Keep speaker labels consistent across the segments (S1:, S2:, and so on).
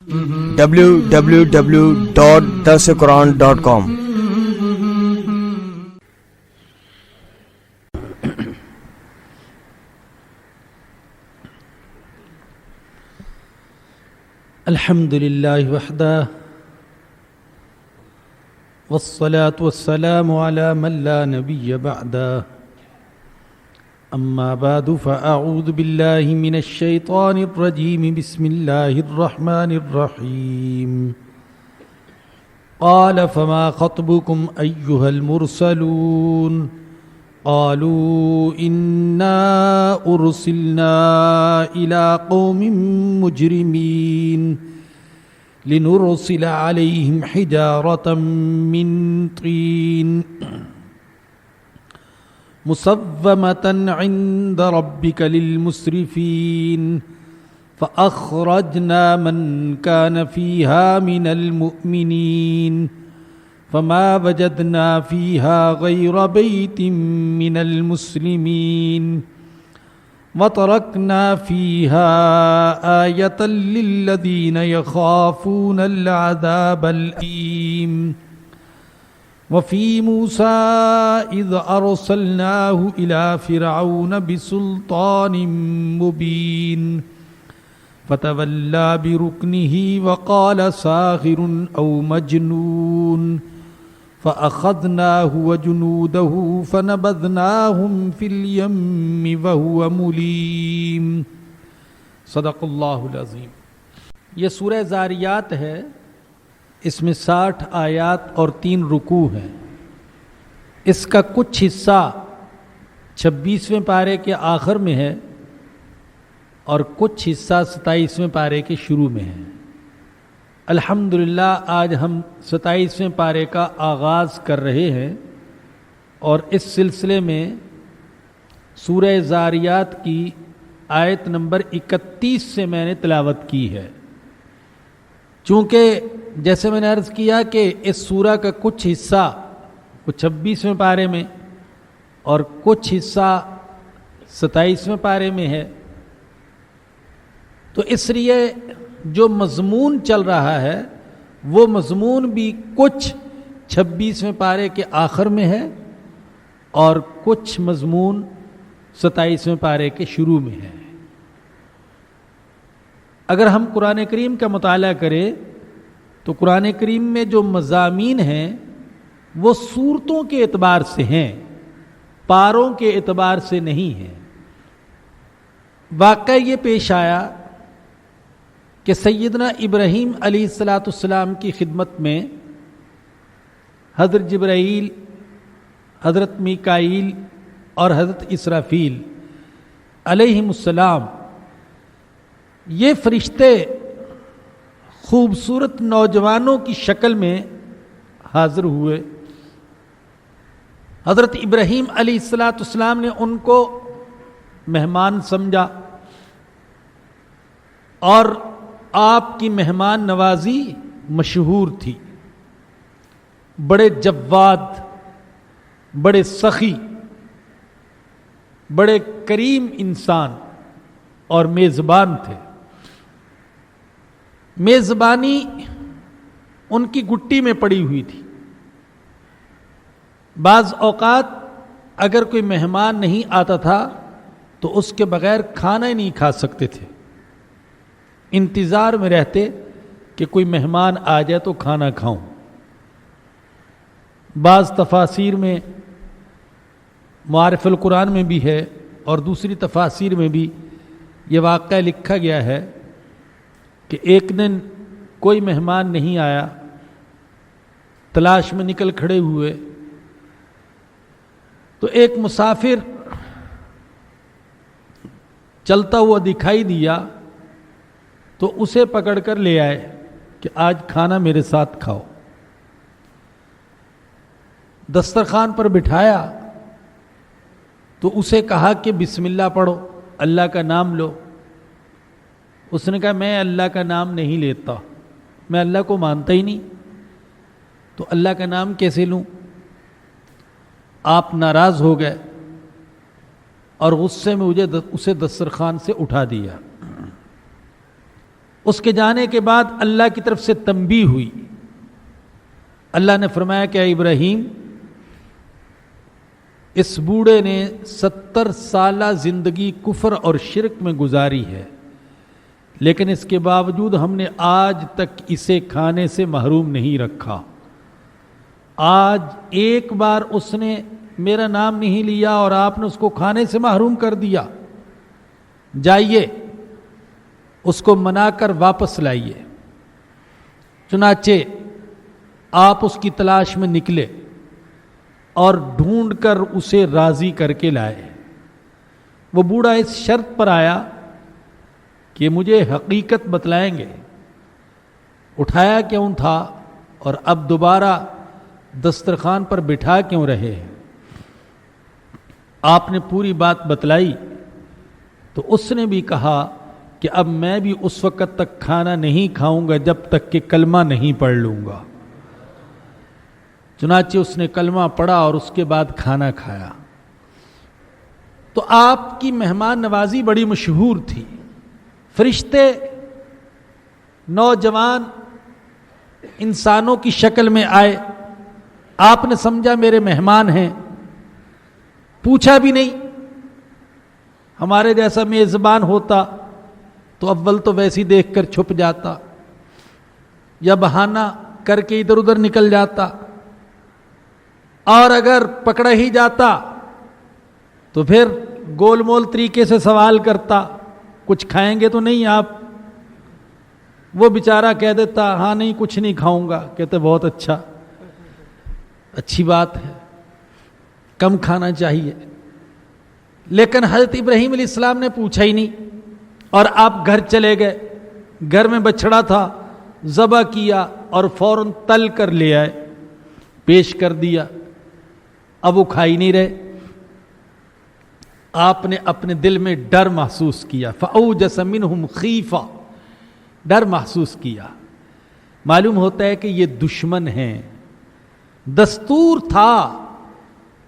S1: www.darsequran.com
S2: الحمد لله وحده والصلاة والسلام على من لا نبي بعده أما بعد فأعوذ بالله من الشيطان الرجيم بسم الله الرحمن الرحيم قال فما خطبكم أيها المرسلون قالوا إنا أرسلنا إلى قوم مجرمين لنرسل عليهم حجارة من طين مسومة عند ربك للمسرفين فأخرجنا من كان فيها من المؤمنين فما وجدنا فيها غير بيت من المسلمين وتركنا فيها آية للذين يخافون العذاب الأليم وفي موسى إذ أرسلناه إلى فرعون بسلطان مبين فتولى بركنه وقال ساحر أو مجنون فأخذناه وجنوده فنبذناهم في اليم وهو مليم صدق اللہ العظیم۔ یہ سورہ ذاریات ہے، اس میں 60 آیات اور 3 رکوع ہیں۔ اس کا کچھ حصہ 26ویں پارے کے آخر میں ہے اور کچھ حصہ 27ویں پارے کے شروع میں ہے۔ الحمدللہ آج ہم 27ویں پارے کا آغاز کر رہے ہیں اور اس سلسلے میں سورہ ذاریات کی آیت نمبر 31 سے میں نے تلاوت کی ہے۔ چونکہ جیسے میں نے عرض کیا کہ اس سورہ کا کچھ حصہ 26ویں پارے میں اور کچھ حصہ 27ویں پارے میں ہے، تو اس لیے جو مضمون چل رہا ہے وہ مضمون بھی کچھ 26ویں پارے کے آخر میں ہے اور کچھ مضمون 27ویں پارے کے شروع میں ہے۔ اگر ہم قرآن کریم کا مطالعہ کریں تو قرآن کریم میں جو مضامین ہیں وہ صورتوں کے اعتبار سے ہیں، پاروں کے اعتبار سے نہیں ہیں۔ واقعہ یہ پیش آیا کہ سیدنا ابراہیم علیہ السلام کی خدمت میں حضرت جبرائیل، حضرت میکائیل اور حضرت اسرافیل علیہم السلام یہ فرشتے خوبصورت نوجوانوں کی شکل میں حاضر ہوئے۔ حضرت ابراہیم علیہ السلام نے ان کو مہمان سمجھا اور آپ کی مہمان نوازی مشہور تھی۔ بڑے جواد، بڑے سخی، بڑے کریم انسان اور میزبان تھے۔ میزبانی ان کی گٹی میں پڑی ہوئی تھی۔ بعض اوقات اگر کوئی مہمان نہیں آتا تھا تو اس کے بغیر کھانا ہی نہیں کھا سکتے تھے، انتظار میں رہتے کہ کوئی مہمان آ جائے تو کھانا کھاؤں۔ بعض تفاسیر میں معارف القرآن میں بھی ہے اور دوسری تفاسیر میں بھی یہ واقعہ لکھا گیا ہے کہ ایک دن کوئی مہمان نہیں آیا، تلاش میں نکل کھڑے ہوئے تو ایک مسافر چلتا ہوا دکھائی دیا تو اسے پکڑ کر لے آئے کہ آج کھانا میرے ساتھ کھاؤ۔ دسترخوان پر بٹھایا تو اسے کہا کہ بسم اللہ پڑھو، اللہ کا نام لو۔ اس نے کہا میں اللہ کا نام نہیں لیتا، میں اللہ کو مانتا ہی نہیں، تو اللہ کا نام کیسے لوں؟ آپ ناراض ہو گئے اور غصے میں اسے دسترخوان سے اٹھا دیا۔ اس کے جانے کے بعد اللہ کی طرف سے تنبیہ ہوئی. اللہ نے فرمایا کہ اے ابراہیم، اس بوڑھے نے 70 سالہ زندگی کفر اور شرک میں گزاری ہے، لیکن اس کے باوجود ہم نے آج تک اسے کھانے سے محروم نہیں رکھا. آج ایک بار اس نے میرا نام نہیں لیا اور آپ نے اس کو کھانے سے محروم کر دیا. جائیے اس کو منا کر واپس لائیے. چنانچہ آپ اس کی تلاش میں نکلے اور ڈھونڈ کر اسے راضی کر کے لائے. وہ بوڑھا اس شرط پر آیا کہ مجھے حقیقت بتلائیں گے، اٹھایا کیوں تھا اور اب دوبارہ دسترخوان پر بٹھا کیوں رہے ہیں. آپ نے پوری بات بتلائی تو اس نے بھی کہا کہ اب میں بھی اس وقت تک کھانا نہیں کھاؤں گا جب تک کہ کلمہ نہیں پڑھ لوں گا. چنانچہ اس نے کلمہ پڑھا اور اس کے بعد کھانا کھایا. تو آپ کی مہمان نوازی بڑی مشہور تھی. فرشتے نوجوان انسانوں کی شکل میں آئے. آپ نے سمجھا میرے مہمان ہیں، پوچھا بھی نہیں. ہمارے جیسا میزبان ہوتا تو اول تو ویسی دیکھ کر چھپ جاتا یا بہانہ کر کے ادھر ادھر نکل جاتا، اور اگر پکڑا ہی جاتا تو پھر گول مول طریقے سے سوال کرتا، کچھ کھائیں گے تو نہیں آپ؟ وہ بیچارہ کہہ دیتا ہاں نہیں کچھ نہیں کھاؤں گا. کہتے بہت اچھا، اچھی بات ہے، کم کھانا چاہیے. لیکن حضرت ابراہیم علیہ السلام نے پوچھا ہی نہیں اور آپ گھر چلے گئے. گھر میں بچڑا تھا، ذبح کیا اور فوراً تل کر لے آئے، پیش کر دیا. اب وہ کھا ہی نہیں رہے. آپ نے اپنے دل میں ڈر محسوس کیا. فَأَوْجَسَ مِنْهُمْ خِیفَةً، ڈر محسوس کیا. معلوم ہوتا ہے کہ یہ دشمن ہیں. دستور تھا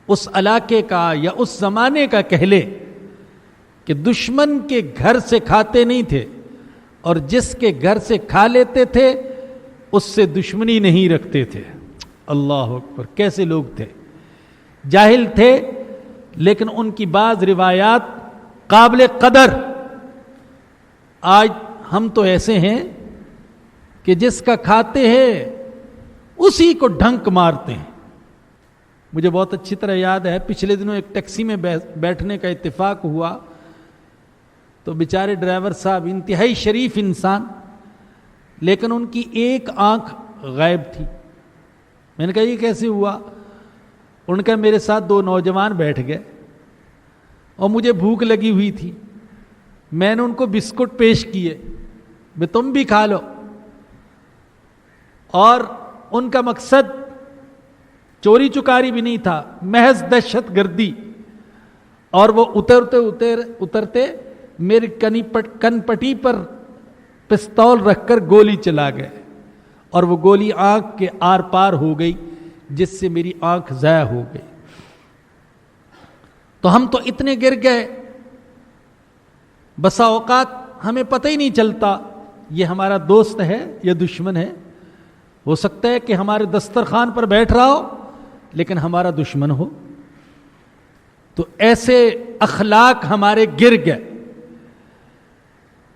S2: اس علاقے کا یا اس زمانے کا کہہ لے کہ دشمن کے گھر سے کھاتے نہیں تھے، اور جس کے گھر سے کھا لیتے تھے اس سے دشمنی نہیں رکھتے تھے. اللہ اکبر! کیسے لوگ تھے! جاہل تھے لیکن ان کی بعض روایات قابل قدر. آج ہم تو ایسے ہیں کہ جس کا کھاتے ہیں اسی کو ڈھنک مارتے ہیں. مجھے بہت اچھی طرح یاد ہے، پچھلے دنوں ایک ٹیکسی میں بیٹھنے کا اتفاق ہوا تو بیچارے ڈرائیور صاحب انتہائی شریف انسان، لیکن ان کی ایک آنکھ غائب تھی. میں نے کہا یہ کیسے ہوا؟ ان کا میرے ساتھ 2 نوجوان بیٹھ گئے اور مجھے بھوک لگی ہوئی تھی. میں نے ان کو بسکٹ پیش کیے، بے تم بھی کھا لو. اور ان کا مقصد چوری چکاری بھی نہیں تھا، محض دہشت گردی. اور وہ اترتے میری کن پٹی پر پستول رکھ کر گولی چلا گئے، اور وہ گولی آنکھ کے آر پار ہو گئی جس سے میری آنکھ ضائع ہو گئی. تو ہم تو اتنے گر گئے، بسا اوقات ہمیں پتہ ہی نہیں چلتا یہ ہمارا دوست ہے یا دشمن ہے. ہو سکتا ہے کہ ہمارے دسترخوان پر بیٹھ رہا ہو لیکن ہمارا دشمن ہو. تو ایسے اخلاق ہمارے گر گئے.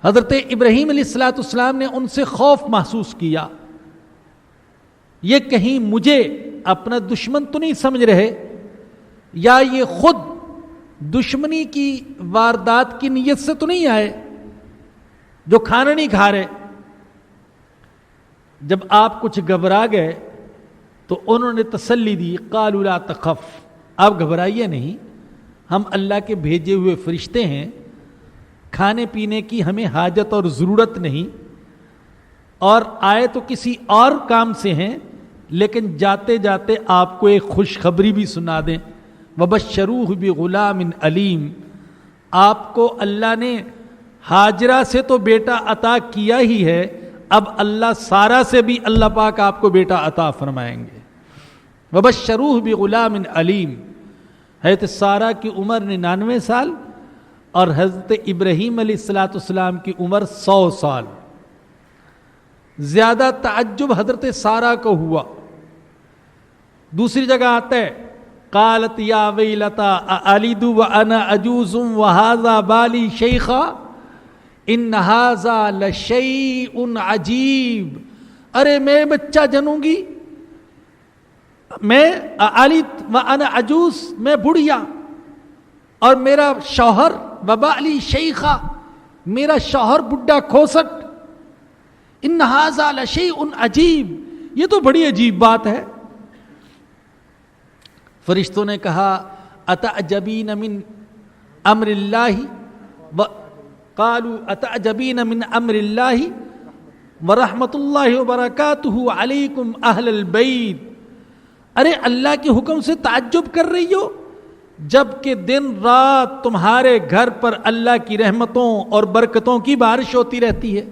S2: حضرت ابراہیم علیہ السلام نے ان سے خوف محسوس کیا، یہ کہیں مجھے اپنا دشمن تو نہیں سمجھ رہے، یا یہ خود دشمنی کی واردات کی نیت سے تو نہیں آئے جو کھانا نہیں کھا رہے. جب آپ کچھ گھبرا گئے تو انہوں نے تسلی دی، قالوا لا تخف، آپ گھبرائیے نہیں، ہم اللہ کے بھیجے ہوئے فرشتے ہیں، کھانے پینے کی ہمیں حاجت اور ضرورت نہیں، اور آئے تو کسی اور کام سے ہیں، لیکن جاتے جاتے آپ کو ایک خوشخبری بھی سنا دیں. وَبَشَّرُوهُ بِغُلَامٍ عَلِيمٍ، آپ کو اللہ نے ہاجرہ سے تو بیٹا عطا کیا ہی ہے، اب اللہ سارا سے بھی اللہ پاک آپ کو بیٹا عطا فرمائیں گے. وَبَشَّرُوهُ بِغُلَامٍ عَلِيمٍ. حضرت سارا کی عمر 99 سال اور حضرت ابراہیم علیہ السلام کی عمر 100 سال. زیادہ تعجب حضرت سارہ کو ہوا. دوسری جگہ آتا ہے قالت یا ویلتا االد وانا عجوز وهذا بالی شیخا ان هذا لشیء عجیب. ارے میں بچہ جنوں گی، میں آلد وانا عجوز، میں بڑھیا، اور میرا شوہر وبالی شیخا، میرا شوہر بڈھا کھوسٹ. ان هذا لشیء عجیب، یہ تو بڑی عجیب بات ہے. فرشتوں نے کہا اتعجبین من امر اللہ قالوا اتعجبین من امر اللہ ورحمۃ اللہ وبرکاتہ علیکم اہل البیت. ارے اللہ کے حکم سے تعجب کر رہی ہو جب کہ دن رات تمہارے گھر پر اللہ کی رحمتوں اور برکتوں کی بارش ہوتی رہتی ہے،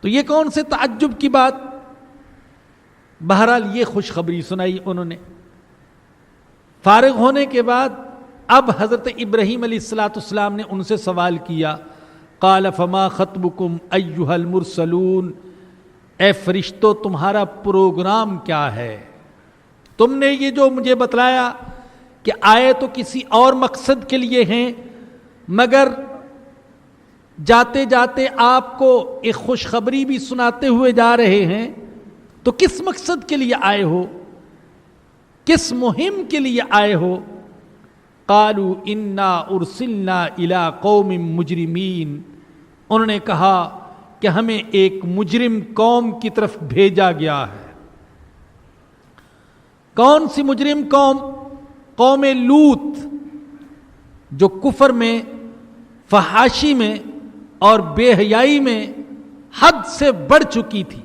S2: تو یہ کون سے تعجب کی بات. بہرحال یہ خوشخبری سنائی انہوں نے. فارغ ہونے کے بعد اب حضرت ابراہیم علیہ السلام نے ان سے سوال کیا قال فما خطبکم ایھا المرسلون، اے فرشتوں تمہارا پروگرام کیا ہے؟ تم نے یہ جو مجھے بتلایا کہ آئے تو کسی اور مقصد کے لیے ہیں، مگر جاتے جاتے آپ کو ایک خوشخبری بھی سناتے ہوئے جا رہے ہیں، تو کس مقصد کے لیے آئے ہو، کس مہم کے لیے آئے ہو؟ قالوا انا ارسلنا الی قوم مجرمین، انہوں نے کہا کہ ہمیں ایک مجرم قوم کی طرف بھیجا گیا ہے. کون سی مجرم قوم؟ قوم لوط، جو کفر میں، فحاشی میں اور بے حیائی میں حد سے بڑھ چکی تھی.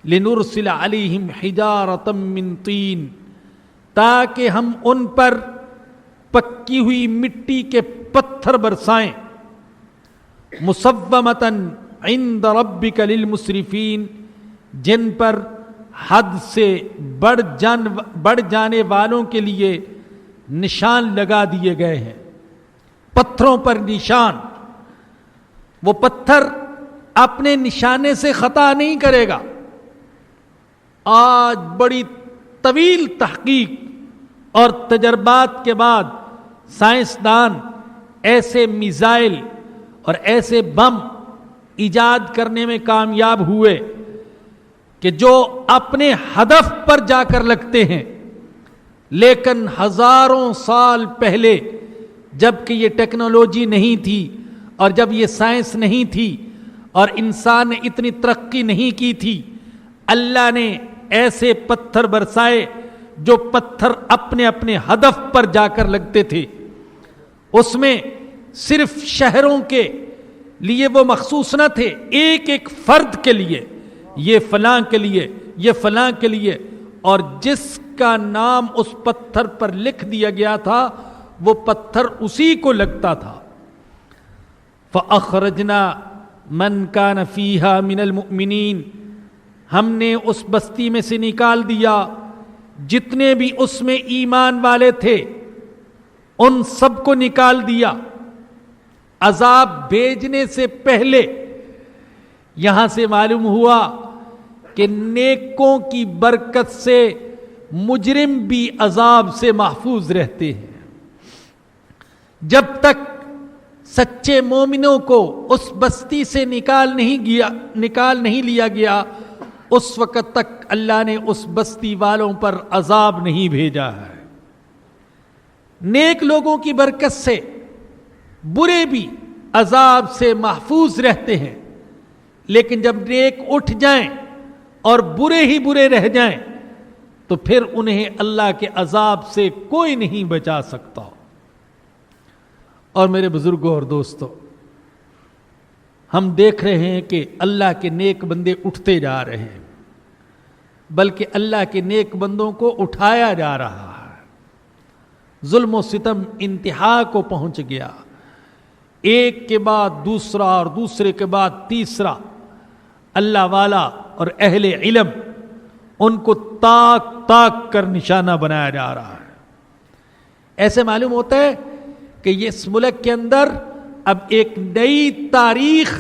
S2: لنرسل علیہم حجارۃ من طین، تاکہ ہم ان پر پکی ہوئی مٹی کے پتھر برسائیں. مسومۃ عند ربک للمسرفین، جن پر حد سے بڑھ جانے والوں کے لیے نشان لگا دیے گئے ہیں. پتھروں پر نشان، وہ پتھر اپنے نشانے سے خطا نہیں کرے گا. آج بڑی طویل تحقیق اور تجربات کے بعد سائنسدان ایسے میزائل اور ایسے بم ایجاد کرنے میں کامیاب ہوئے کہ جو اپنے ہدف پر جا کر لگتے ہیں. لیکن ہزاروں سال پہلے جب کہ یہ ٹیکنالوجی نہیں تھی اور جب یہ سائنس نہیں تھی اور انسان نے اتنی ترقی نہیں کی تھی، اللہ نے ایسے پتھر برسائے جو پتھر اپنے اپنے ہدف پر جا کر لگتے تھے. اس میں صرف شہروں کے لیے وہ مخصوص نہ تھے، ایک ایک فرد کے لیے، یہ فلاں کے لیے، یہ فلاں کے لیے، اور جس کا نام اس پتھر پر لکھ دیا گیا تھا وہ پتھر اسی کو لگتا تھا. فَأَخْرَجْنَا مَنْ كَانَ فِيهَا مِنَ الْمُؤْمِنِينَ، ہم نے اس بستی میں سے نکال دیا جتنے بھی اس میں ایمان والے تھے، ان سب کو نکال دیا. عذاب بھیجنے سے پہلے یہاں سے معلوم ہوا کہ نیکوں کی برکت سے مجرم بھی عذاب سے محفوظ رہتے ہیں. جب تک سچے مومنوں کو اس بستی سے نکال نہیں لیا گیا، اس وقت تک اللہ نے اس بستی والوں پر عذاب نہیں بھیجا ہے. نیک لوگوں کی برکت سے برے بھی عذاب سے محفوظ رہتے ہیں، لیکن جب نیک اٹھ جائیں اور برے ہی برے رہ جائیں تو پھر انہیں اللہ کے عذاب سے کوئی نہیں بچا سکتا. اور میرے بزرگوں اور دوستوں، ہم دیکھ رہے ہیں کہ اللہ کے نیک بندے اٹھتے جا رہے ہیں، بلکہ اللہ کے نیک بندوں کو اٹھایا جا رہا ہے. ظلم و ستم انتہا کو پہنچ گیا، ایک کے بعد دوسرا اور دوسرے کے بعد تیسرا اللہ والا اور اہل علم، ان کو تاک تاک کر نشانہ بنایا جا رہا ہے. ایسے معلوم ہوتا ہے کہ یہ اس ملک کے اندر اب ایک نئی تاریخ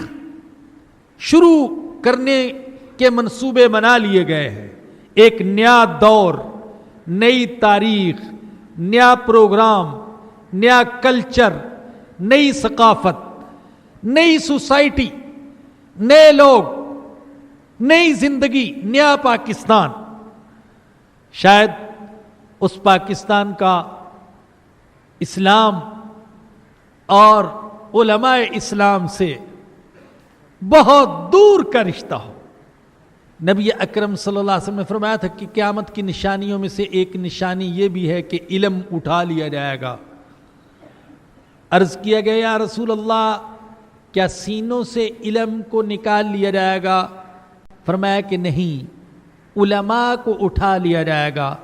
S2: شروع کرنے کے منصوبے بنا لیے گئے ہیں. ایک نیا دور، نئی تاریخ، نیا پروگرام، نیا کلچر، نئی ثقافت، نئی سوسائٹی، نئے لوگ، نئی زندگی، نیا پاکستان. شاید اس پاکستان کا اسلام اور علماء اسلام سے بہت دور کا رشتہ ہو. نبی اکرم صلی اللہ علیہ وسلم نے فرمایا تھا کہ قیامت کی نشانیوں میں سے ایک نشانی یہ بھی ہے کہ علم اٹھا لیا جائے گا. عرض کیا گیا یا رسول اللہ کیا سینوں سے علم کو نکال لیا جائے گا؟ فرمایا کہ نہیں، علماء کو اٹھا لیا جائے گا.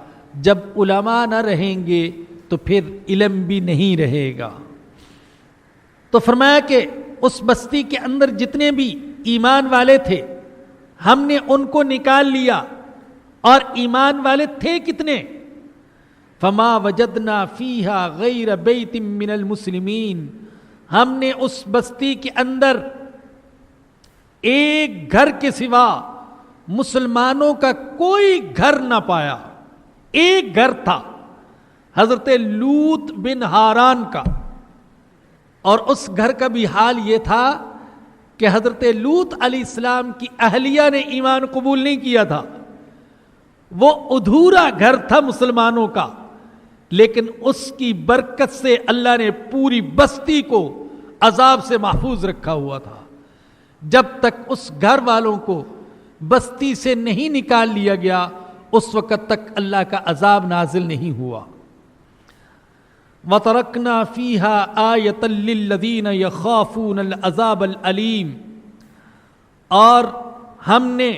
S2: جب علماء نہ رہیں گے تو پھر علم بھی نہیں رہے گا. تو فرمایا کہ اس بستی کے اندر جتنے بھی ایمان والے تھے ہم نے ان کو نکال لیا. اور ایمان والے تھے کتنے؟ فما وجدنا فیہا غیر بیت من المسلمین، ہم نے اس بستی کے اندر ایک گھر کے سوا مسلمانوں کا کوئی گھر نہ پایا. ایک گھر تھا حضرت لوط بن ہاران کا، اور اس گھر کا بھی حال یہ تھا کہ حضرت لوط علیہ السلام کی اہلیہ نے ایمان قبول نہیں کیا تھا. وہ ادھورا گھر تھا مسلمانوں کا، لیکن اس کی برکت سے اللہ نے پوری بستی کو عذاب سے محفوظ رکھا ہوا تھا. جب تک اس گھر والوں کو بستی سے نہیں نکال لیا گیا اس وقت تک اللہ کا عذاب نازل نہیں ہوا. وَتَرَكْنَا فِيهَا آيَةً لِّلَّذِينَ يَخَافُونَ الْعَذَابَ الْأَلِيمَ، اور ہم نے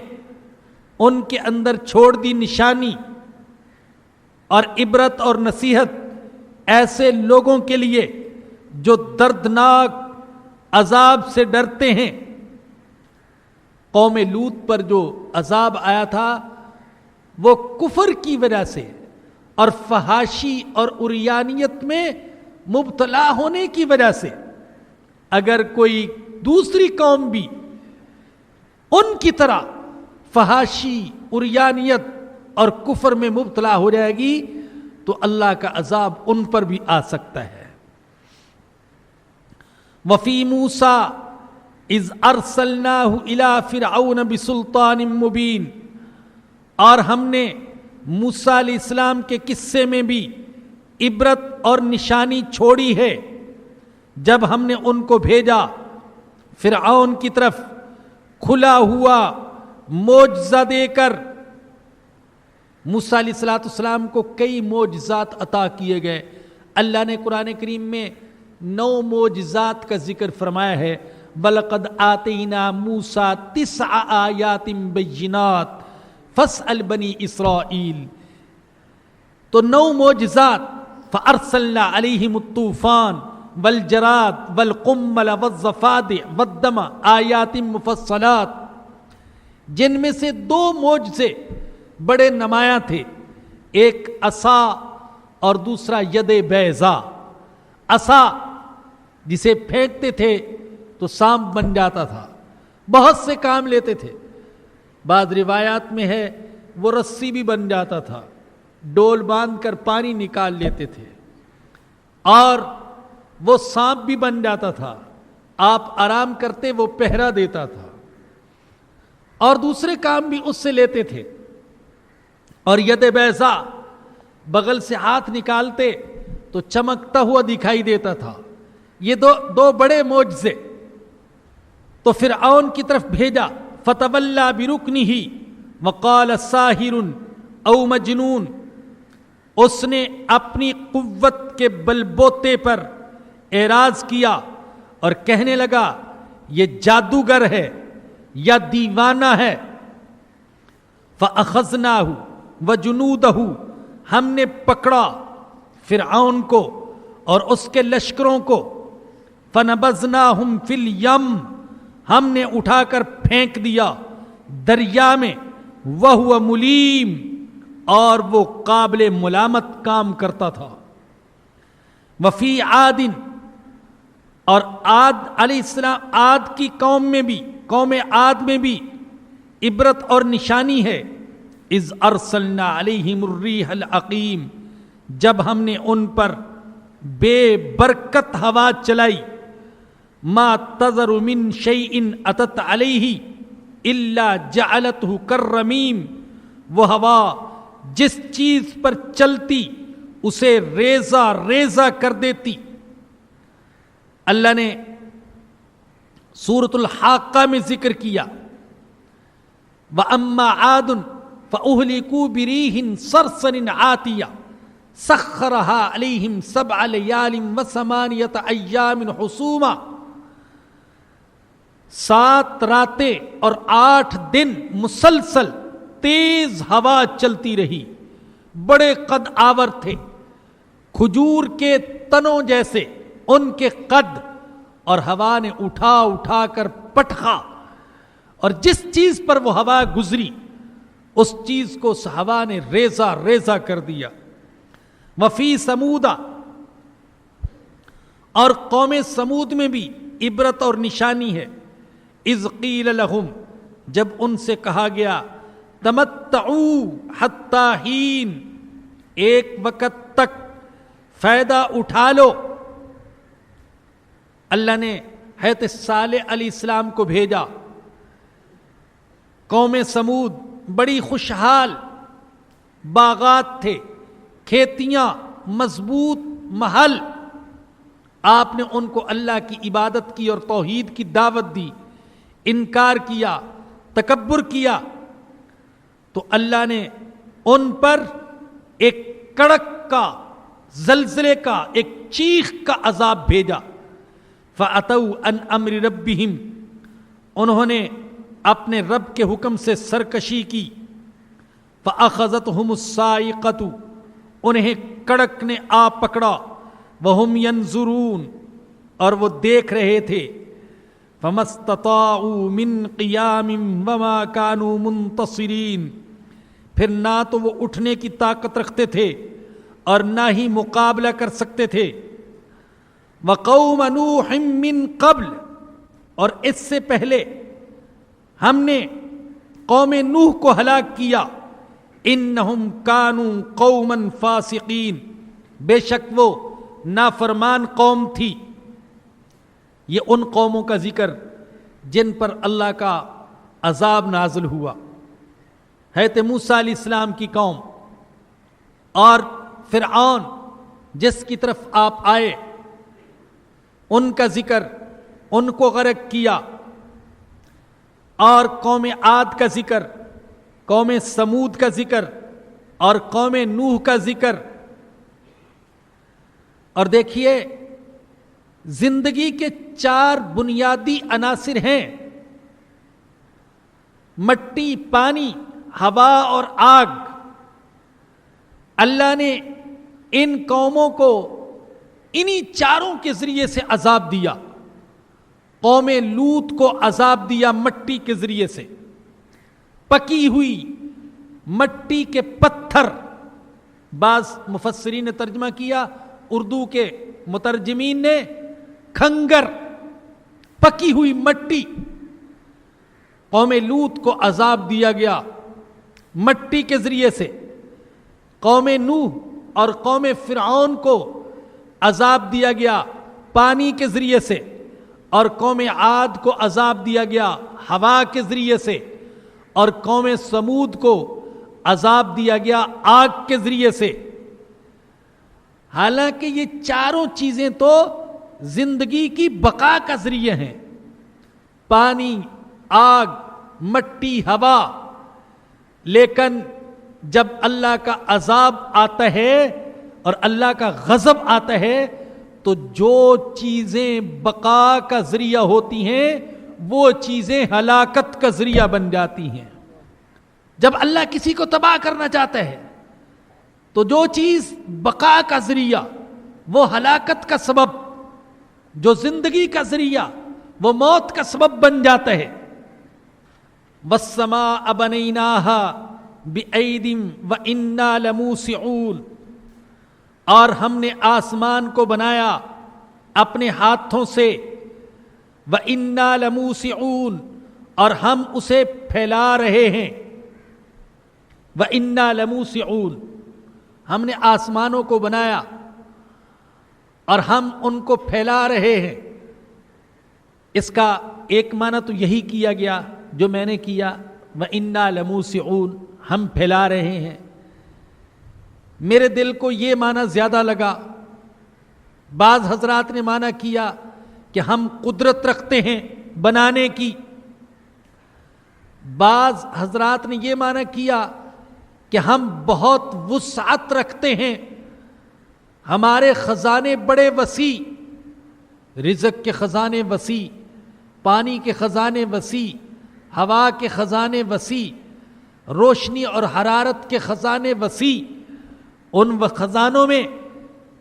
S2: ان کے اندر چھوڑ دی نشانی اور عبرت اور نصیحت ایسے لوگوں کے لیے جو دردناک عذاب سے ڈرتے ہیں. قوم لوط پر جو عذاب آیا تھا وہ کفر کی وجہ سے اور فحاشی اور عریانیت میں مبتلا ہونے کی وجہ سے. اگر کوئی دوسری قوم بھی ان کی طرح فحاشی، عریانیت اور کفر میں مبتلا ہو جائے گی تو اللہ کا عذاب ان پر بھی آ سکتا ہے. وفی موسیٰ اذ ارسلناہ الی فرعون بسلطان مبین، اور ہم نے موسیٰ علیہ السلام کے قصے میں بھی عبرت اور نشانی چھوڑی ہے جب ہم نے ان کو بھیجا فرعون کی طرف کھلا ہوا معجزہ دے کر. موسیٰ علیہ السلام کو کئی معجزات عطا کیے گئے. اللہ نے قرآن کریم میں 9 معجزات کا ذکر فرمایا ہے. وَلَقَدْ آتَيْنَا مُوسَىٰ 9 آیَاتٍ بَيِّنَاتٍ فَاسْأَلْ بَنِي إِسْرَائِیل. تو 9 معجزات، فَأَرْسَلْنَا عَلَيْهِمُ الطُّوفَانَ وَالْجَرَادَ وَالْقُمَّلَ وَالضَّفَادِعَ وَالدَّمَ آیَاتٍ مُفَصَّلَاتٍ، جن میں سے 2 معجزے بڑے نمایاں تھے. ایک عصا اور دوسرا ید بیضا. عصا جسے پھینکتے تھے تو سانپ بن جاتا تھا، بہت سے کام لیتے تھے. بعض روایات میں ہے وہ رسی بھی بن جاتا تھا، ڈول باندھ کر پانی نکال لیتے تھے. اور وہ سانپ بھی بن جاتا تھا، آپ آرام کرتے وہ پہرا دیتا تھا. اور دوسرے کام بھی اس سے لیتے تھے. اور ید بیضا، بغل سے ہاتھ نکالتے تو چمکتا ہوا دکھائی دیتا تھا. یہ دو بڑے معجزے. تو فرعون کی طرف بھیجا. فتولی برکنہ وقال ساحر او مجنون، اس نے اپنی قوت کے بل بوتے پر اعراض کیا اور کہنے لگا یہ جادوگر ہے یا دیوانہ ہے. فَأَخَذْنَاهُ وَجُنُودَهُ، ہم نے پکڑا فرعون کو اور اس کے لشکروں کو. فَنَبَذْنَاهُمْ فِي الْيَمِّ، ہم نے اٹھا کر پھینک دیا دریا میں. وَهُوَ مُلِيمٌ، اور وہ قابل ملامت کام کرتا تھا. وَفِي عَادٍ، اور عاد علیہ السلام، عاد کی قوم عاد میں بھی عبرت اور نشانی ہے. اذ ارسلنا علیہم الریح العقیم، جب ہم نے ان پر بے برکت ہوا چلائی. ما تذر من شیء اتت علیہ الا جعلتہ کالرمیم، وہ ہوا جس چیز پر چلتی اسے ریزہ ریزہ کر دیتی. اللہ نے سورۃ الحاقہ میں ذکر کیا وَأَمَّا عَادٌ فَأُهْلِكُوا بِرِيحٍ صَرْصَرٍ عَاتِيَةٍ سَخَّرَهَا عَلَيْهِمْ 7 لَيَالٍ و8 أَيَّامٍ حُسُومًا، 7 راتیں اور 8 دن مسلسل تیز ہوا چلتی رہی. بڑے قد آور تھے، کھجور کے تنوں جیسے ان کے قد، اور ہوا نے اٹھا اٹھا کر پٹخا، اور جس چیز پر وہ ہوا گزری اس چیز کو اس ہوا نے ریزہ ریزہ کر دیا. وفی سمودا، اور قوم سمود میں بھی عبرت اور نشانی ہے. اذ قیل لہم، جب ان سے کہا گیا تمتعوا حتی حین، ایک وقت تک فائدہ اٹھا لو. اللہ نے حضرت صالح علیہ السلام کو بھیجا. قوم سمود بڑی خوشحال، باغات تھے، کھیتیاں، مضبوط محل. آپ نے ان کو اللہ کی عبادت کی اور توحید کی دعوت دی، انکار کیا، تکبر کیا، تو اللہ نے ان پر ایک کڑک کا، زلزلے کا، ایک چیخ کا عذاب بھیجا. فَأَتَوْا عَنْ أَمْرِ رَبِّهِمْ، انہوں نے اپنے رب کے حکم سے سرکشی کی. فَأَخَذَتْهُمُ الصَّاعِقَةُ، انہیں کڑک نے آ پکڑا. وَهُمْ يَنْظُرُونَ، اور وہ دیکھ رہے تھے. فَمَا اسْتَطَاعُوا مِنْ قِيَامٍ وَمَا كَانُوا مُنْتَصِرِينَ، پھر نہ تو وہ اٹھنے کی طاقت رکھتے تھے اور نہ ہی مقابلہ کر سکتے تھے. وَقَوْمَ نُوحٍ مِّن قَبْلِ، اور اس سے پہلے ہم نے قوم نوح کو ہلاک کیا. اِنَّهُمْ كَانُوا قَوْمًا فَاسِقِينَ، بے شک وہ نافرمان قوم تھی. یہ ان قوموں کا ذکر جن پر اللہ کا عذاب نازل ہوا. حضرت موسیٰ علیہ السلام کی قوم اور فرعون جس کی طرف آپ آئے، ان کا ذکر، ان کو غرق کیا. اور قوم عاد کا ذکر، قوم سمود کا ذکر اور قوم نوح کا ذکر. اور دیکھیے زندگی کے 4 بنیادی عناصر ہیں: مٹی، پانی، ہوا اور آگ. اللہ نے ان قوموں کو انہی 4 کے ذریعے سے عذاب دیا. قوم لوط کو عذاب دیا مٹی کے ذریعے سے، پکی ہوئی مٹی کے پتھر. بعض مفسرین نے ترجمہ کیا، اردو کے مترجمین نے، کھنگر، پکی ہوئی مٹی. قوم لوط کو عذاب دیا گیا مٹی کے ذریعے سے. قوم نوح اور قوم فرعون کو عذاب دیا گیا پانی کے ذریعے سے، اور قوم عاد کو عذاب دیا گیا ہوا کے ذریعے سے، اور قوم سمود کو عذاب دیا گیا آگ کے ذریعے سے. حالانکہ یہ 4 چیزیں تو زندگی کی بقا کا ذریعہ ہیں: پانی، آگ، مٹی، ہوا. لیکن جب اللہ کا عذاب آتا ہے اور اللہ کا غضب آتا ہے تو جو چیزیں بقا کا ذریعہ ہوتی ہیں وہ چیزیں ہلاکت کا ذریعہ بن جاتی ہیں. جب اللہ کسی کو تباہ کرنا چاہتا ہے تو جو چیز بقا کا ذریعہ وہ ہلاکت کا سبب، جو زندگی کا ذریعہ وہ موت کا سبب بن جاتا ہے. وَالسَّمَاءَ بَنَيْنَاهَا بِأَيْدٍ وَإِنَّا لَمُوسِعُونَ، اور ہم نے آسمان کو بنایا اپنے ہاتھوں سے. وَإِنَّا لَمُوسِعُونَ، اور ہم اسے پھیلا رہے ہیں. وَإِنَّا لَمُوسِعُونَ ہم نے آسمانوں کو بنایا اور ہم ان کو پھیلا رہے ہیں. اس کا ایک معنی تو یہی کیا گیا جو میں نے کیا, وَإِنَّا لَمُوسِعُونَ ہم پھیلا رہے ہیں. میرے دل کو یہ معنی زیادہ لگا. بعض حضرات نے معنی کیا کہ ہم قدرت رکھتے ہیں بنانے کی. بعض حضرات نے یہ معنی کیا کہ ہم بہت وسعت رکھتے ہیں, ہمارے خزانے بڑے وسیع, رزق کے خزانے وسیع, پانی کے خزانے وسیع, ہوا کے خزانے وسیع, روشنی اور حرارت کے خزانے وسیع. ان خزانوں میں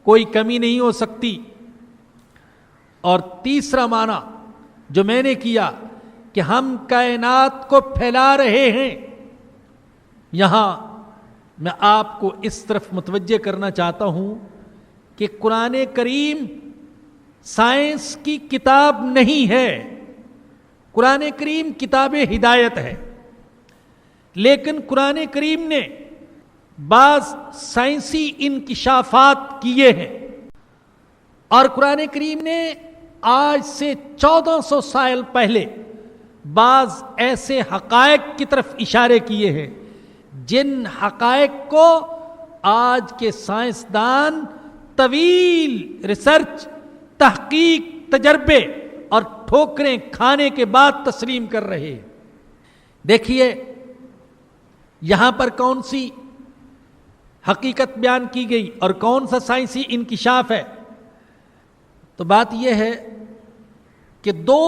S2: کوئی کمی نہیں ہو سکتی. اور تیسرا معنی جو میں نے کیا کہ ہم کائنات کو پھیلا رہے ہیں, یہاں میں آپ کو اس طرف متوجہ کرنا چاہتا ہوں کہ قرآن کریم سائنس کی کتاب نہیں ہے. قرآن کریم کتاب ہدایت ہے, لیکن قرآن کریم نے بعض سائنسی انکشافات کیے ہیں, اور قرآن کریم نے آج سے 1400 سال پہلے بعض ایسے حقائق کی طرف اشارے کیے ہیں جن حقائق کو آج کے سائنسدان طویل ریسرچ, تحقیق, تجربے اور ٹھوکریں کھانے کے بعد تسلیم کر رہے ہیں. دیکھیے یہاں پر کون سی حقیقت بیان کی گئی اور کون سا سائنسی انکشاف ہے. تو بات یہ ہے کہ دو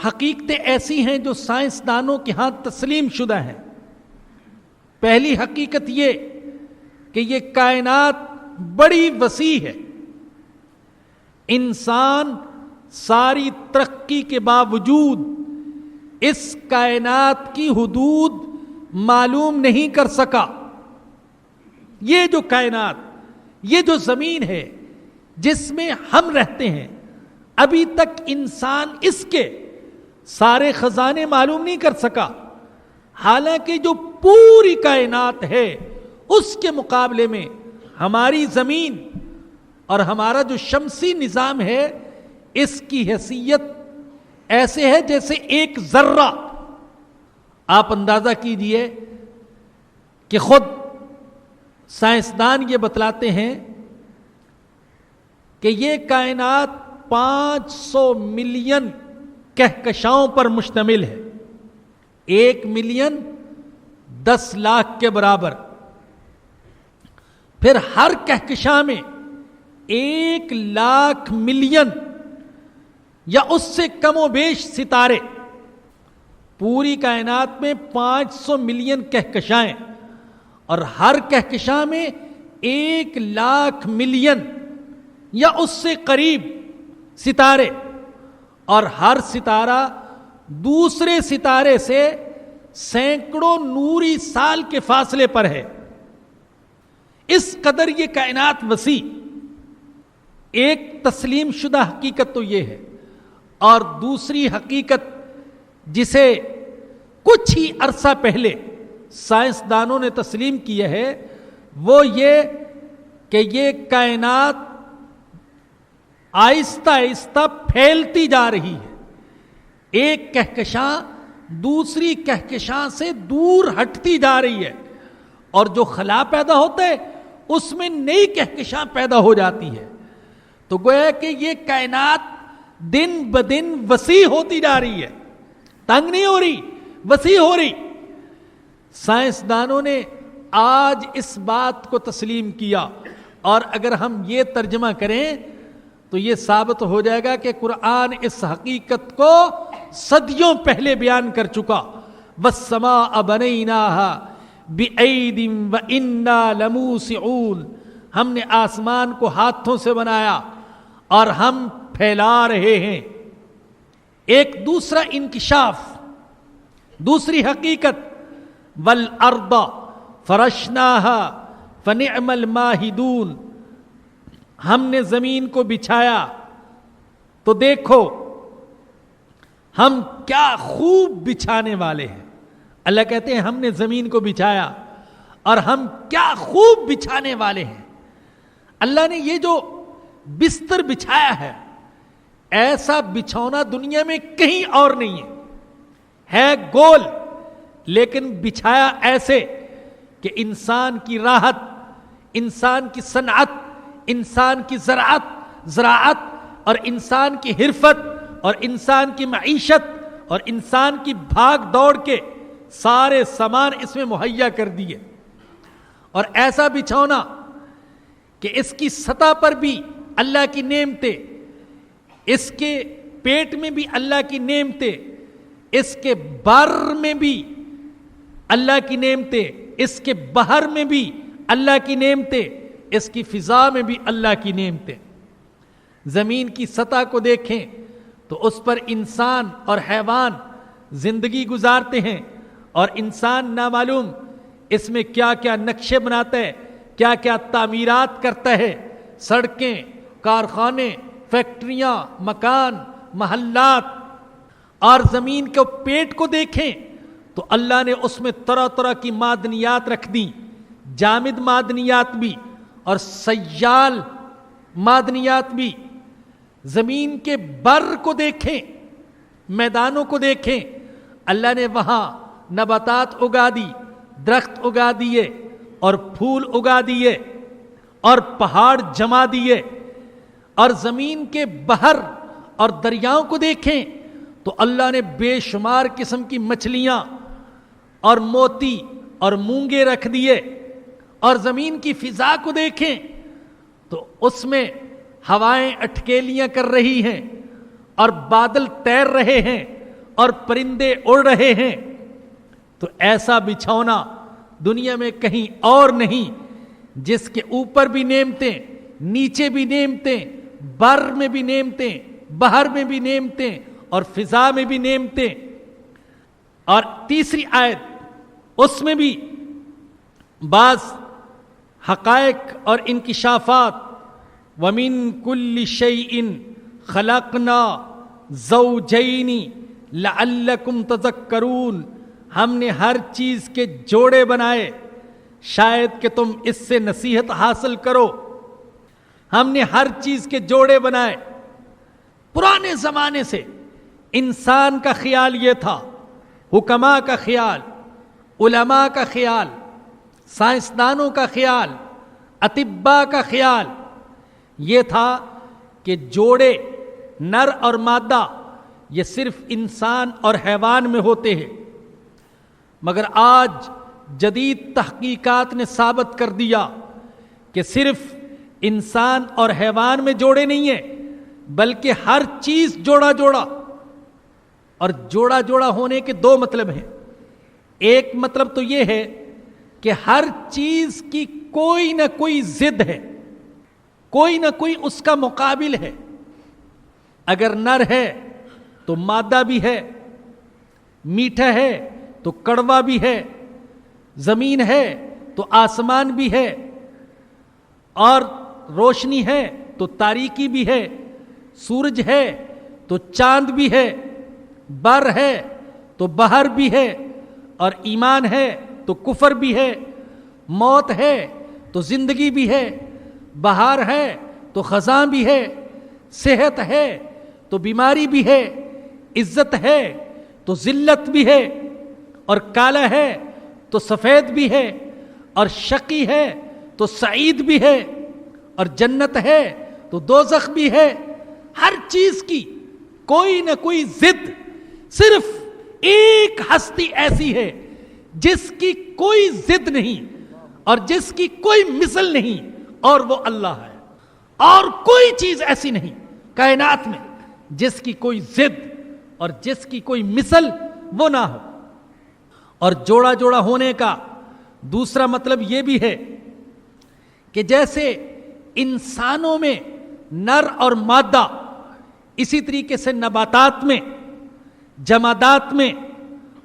S2: حقیقتیں ایسی ہیں جو سائنسدانوں کے ہاں تسلیم شدہ ہیں. پہلی حقیقت یہ کہ یہ کائنات بڑی وسیع ہے. انسان ساری ترقی کے باوجود اس کائنات کی حدود معلوم نہیں کر سکا. یہ جو کائنات, یہ جو زمین ہے جس میں ہم رہتے ہیں, ابھی تک انسان اس کے سارے خزانے معلوم نہیں کر سکا. حالانکہ جو پوری کائنات ہے اس کے مقابلے میں ہماری زمین اور ہمارا جو شمسی نظام ہے اس کی حیثیت ایسے ہے جیسے ایک ذرہ. آپ اندازہ کیجئے کہ خود سائنسدان یہ بتلاتے ہیں کہ یہ کائنات 500 ملین کہکشاؤں پر مشتمل ہے. 1 ملین 10 لاکھ کے برابر. پھر ہر کہکشاں میں 1 لاکھ ملین یا اس سے کم و بیش ستارے. پوری کائنات میں 500 ملین کہکشائیں اور ہر کہکشاں میں 1 لاکھ ملین یا اس سے قریب ستارے, اور ہر ستارہ دوسرے ستارے سے سینکڑوں نوری سال کے فاصلے پر ہے. اس قدر یہ کائنات وسیع. ایک تسلیم شدہ حقیقت تو یہ ہے, اور دوسری حقیقت جسے کچھ ہی عرصہ پہلے سائنسدانوں نے تسلیم کی ہے وہ یہ کہ یہ کائنات آہستہ آہستہ پھیلتی جا رہی ہے. ایک کہکشاں دوسری کہکشاں سے دور ہٹتی جا رہی ہے, اور جو خلا پیدا ہوتا ہے اس میں نئی کہکشاں پیدا ہو جاتی ہے. تو گویا کہ یہ کائنات دن بدن وسیع ہوتی جا رہی ہے, تنگ نہیں ہو رہی, وسیع ہو رہی. سائنسدانوں نے آج اس بات کو تسلیم کیا, اور اگر ہم یہ ترجمہ کریں تو یہ ثابت ہو جائے گا کہ قرآن اس حقیقت کو صدیوں پہلے بیان کر چکا. وَالسَّمَاءَ بَنَيْنَاهَا بِأَيْدٍ وَإِنَّا لَمُوسِعُونَ ہم نے آسمان کو ہاتھوں سے بنایا اور ہم پھیلا رہے ہیں. ایک دوسرا انکشاف, دوسری حقیقت, وَالْأَرْضَ فَرَشْنَاهَا فَنِعْمَ الْمَاهِدُونَ ہم نے زمین کو بچھایا تو دیکھو ہم کیا خوب بچھانے والے ہیں. اللہ کہتے ہیں ہم نے زمین کو بچھایا اور ہم کیا خوب بچھانے والے ہیں. اللہ نے یہ جو بستر بچھایا ہے ایسا بچھونا دنیا میں کہیں اور نہیں ہے گول لیکن بچھایا ایسے کہ انسان کی راحت، انسان کی صنعت، انسان کی زراعت اور انسان کی حرفت اور انسان کی معیشت اور انسان کی بھاگ دوڑ کے سارے سامان اس میں مہیا کر دیے. اور ایسا بچھونا کہ اس کی سطح پر بھی اللہ کی نعمتیں، اس کے پیٹ میں بھی اللہ کی نعمتیں، اس کے بر میں بھی اللہ کی نعمتیں، اس کے بحر میں بھی اللہ کی نعمتیں، اس کی فضا میں بھی اللہ کی نعمتیں. زمین کی سطح کو دیکھیں تو اس پر انسان اور حیوان زندگی گزارتے ہیں اور انسان نامعلوم اس میں کیا کیا نقشے بناتا ہے، کیا کیا تعمیرات کرتا ہے. سڑکیں، کارخانے، فیکٹریاں، مکان، محلات. اور زمین کے پیٹ کو دیکھیں تو اللہ نے اس میں طرح طرح کی معدنیات رکھ دیں، جامد معدنیات بھی اور سیال معدنیات بھی. زمین کے بر کو دیکھیں، میدانوں کو دیکھیں، اللہ نے وہاں نباتات اگا دی، درخت اگا دیے اور پھول اگا دیے اور پہاڑ جما دیے. اور زمین کے بحر اور دریاؤں کو دیکھیں تو اللہ نے بے شمار قسم کی مچھلیاں اور موتی اور مونگے رکھ دیے. اور زمین کی فضا کو دیکھیں تو اس میں ہوائیں اٹکیلیاں کر رہی ہیں اور بادل تیر رہے ہیں اور پرندے اڑ رہے ہیں. تو ایسا بچھونا دنیا میں کہیں اور نہیں جس کے اوپر بھی نعمتیں، نیچے بھی نعمتیں، بر میں بھی نعمتیں، بحر میں بھی نعمتیں اور فضا میں بھی نعمتیں. اور تیسری آیت اس میں بھی بعض حقائق اور انکشافات. وَمِن كُلِّ شَيْءٍ خَلَقْنَا زَوْجَيْنِ لَعَلَّكُمْ تَذَكَّرُونَ. ہم نے ہر چیز کے جوڑے بنائے شاید کہ تم اس سے نصیحت حاصل کرو. ہم نے ہر چیز کے جوڑے بنائے. پرانے زمانے سے انسان کا خیال یہ تھا، حکماء کا خیال، علماء کا خیال، سائنسدانوں کا خیال، اطباء کا خیال یہ تھا کہ جوڑے نر اور مادہ یہ صرف انسان اور حیوان میں ہوتے ہیں. مگر آج جدید تحقیقات نے ثابت کر دیا کہ صرف انسان اور حیوان میں جوڑے نہیں ہیں بلکہ ہر چیز جوڑا جوڑا. اور جوڑا جوڑا ہونے کے دو مطلب ہیں. ایک مطلب تو یہ ہے کہ ہر چیز کی کوئی نہ کوئی ضد ہے، کوئی نہ کوئی اس کا مقابل ہے. اگر نر ہے تو مادہ بھی ہے، میٹھا ہے تو کڑوا بھی ہے، زمین ہے تو آسمان بھی ہے، اور روشنی ہے تو تاریکی بھی ہے، سورج ہے تو چاند بھی ہے، بر ہے تو بحر بھی ہے، اور ایمان ہے تو کفر بھی ہے، موت ہے تو زندگی بھی ہے، بہار ہے تو خزاں بھی ہے، صحت ہے تو بیماری بھی ہے، عزت ہے تو ذلت بھی ہے، اور کالا ہے تو سفید بھی ہے، اور شقی ہے تو سعید بھی ہے، اور جنت ہے تو دوزخ بھی ہے. ہر چیز کی کوئی نہ کوئی ضد. صرف ایک ہستی ایسی ہے جس کی کوئی ضد نہیں اور جس کی کوئی مثل نہیں، اور وہ اللہ ہے. اور کوئی چیز ایسی نہیں کائنات میں جس کی کوئی ضد اور جس کی کوئی مثل وہ نہ ہو. اور جوڑا جوڑا ہونے کا دوسرا مطلب یہ بھی ہے کہ جیسے انسانوں میں نر اور مادہ، اسی طریقے سے نباتات میں، جمادات میں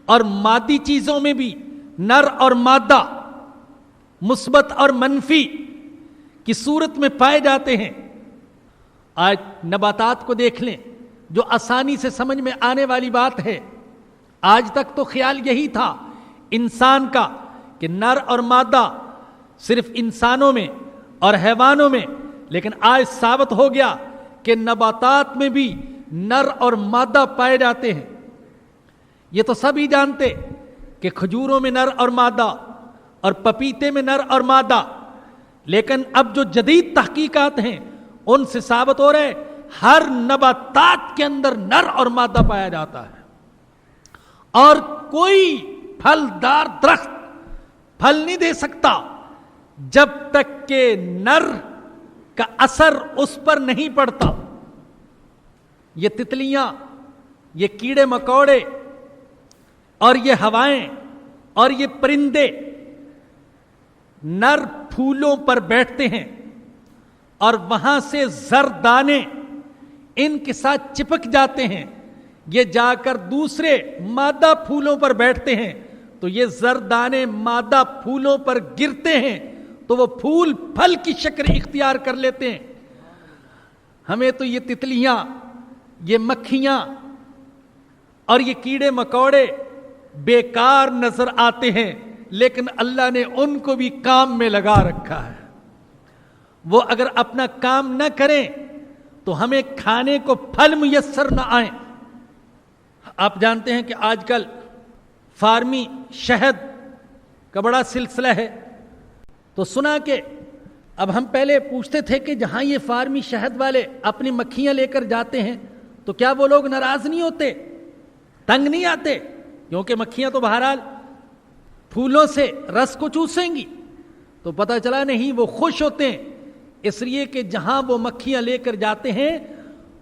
S2: اور مادی چیزوں میں بھی نر اور مادہ مثبت اور منفی کی صورت میں پائے جاتے ہیں. آج نباتات کو دیکھ لیں جو آسانی سے سمجھ میں آنے والی بات ہے. آج تک تو خیال یہی تھا انسان کا کہ نر اور مادہ صرف انسانوں میں اور حیوانوں میں، لیکن آج ثابت ہو گیا کہ نباتات میں بھی نر اور مادہ پائے جاتے ہیں. یہ تو سبھی جانتے کہ کھجوروں میں نر اور مادہ اور پپیتے میں نر اور مادہ، لیکن اب جو جدید تحقیقات ہیں ان سے ثابت ہو رہے ہر نباتات کے اندر نر اور مادہ پایا جاتا ہے. اور کوئی پھلدار درخت پھل نہیں دے سکتا جب تک کہ نر کا اثر اس پر نہیں پڑتا. یہ تتلیاں، یہ کیڑے مکوڑے اور یہ ہوائیں اور یہ پرندے نر پھولوں پر بیٹھتے ہیں اور وہاں سے زر دانے ان کے ساتھ چپک جاتے ہیں. یہ جا کر دوسرے مادہ پھولوں پر بیٹھتے ہیں تو یہ زر دانے مادہ پھولوں پر گرتے ہیں تو وہ پھول پھل کی شکل اختیار کر لیتے ہیں. ہمیں تو یہ تتلیاں، یہ مکھیاں اور یہ کیڑے مکوڑے بیکار نظر آتے ہیں، لیکن اللہ نے ان کو بھی کام میں لگا رکھا ہے. وہ اگر اپنا کام نہ کریں تو ہمیں کھانے کو پھل میسر نہ آئیں. آپ جانتے ہیں کہ آج کل فارمی شہد کا بڑا سلسلہ ہے. تو سنا کہ اب ہم پہلے پوچھتے تھے کہ جہاں یہ فارمی شہد والے اپنی مکھیاں لے کر جاتے ہیں تو کیا وہ لوگ ناراض نہیں ہوتے، تنگ نہیں آتے؟ کیونکہ مکھیاں تو بہرحال پھولوں سے رس کو چوسیں گی. تو پتہ چلا نہیں، وہ خوش ہوتے ہیں اس لیے کہ جہاں وہ مکھیاں لے کر جاتے ہیں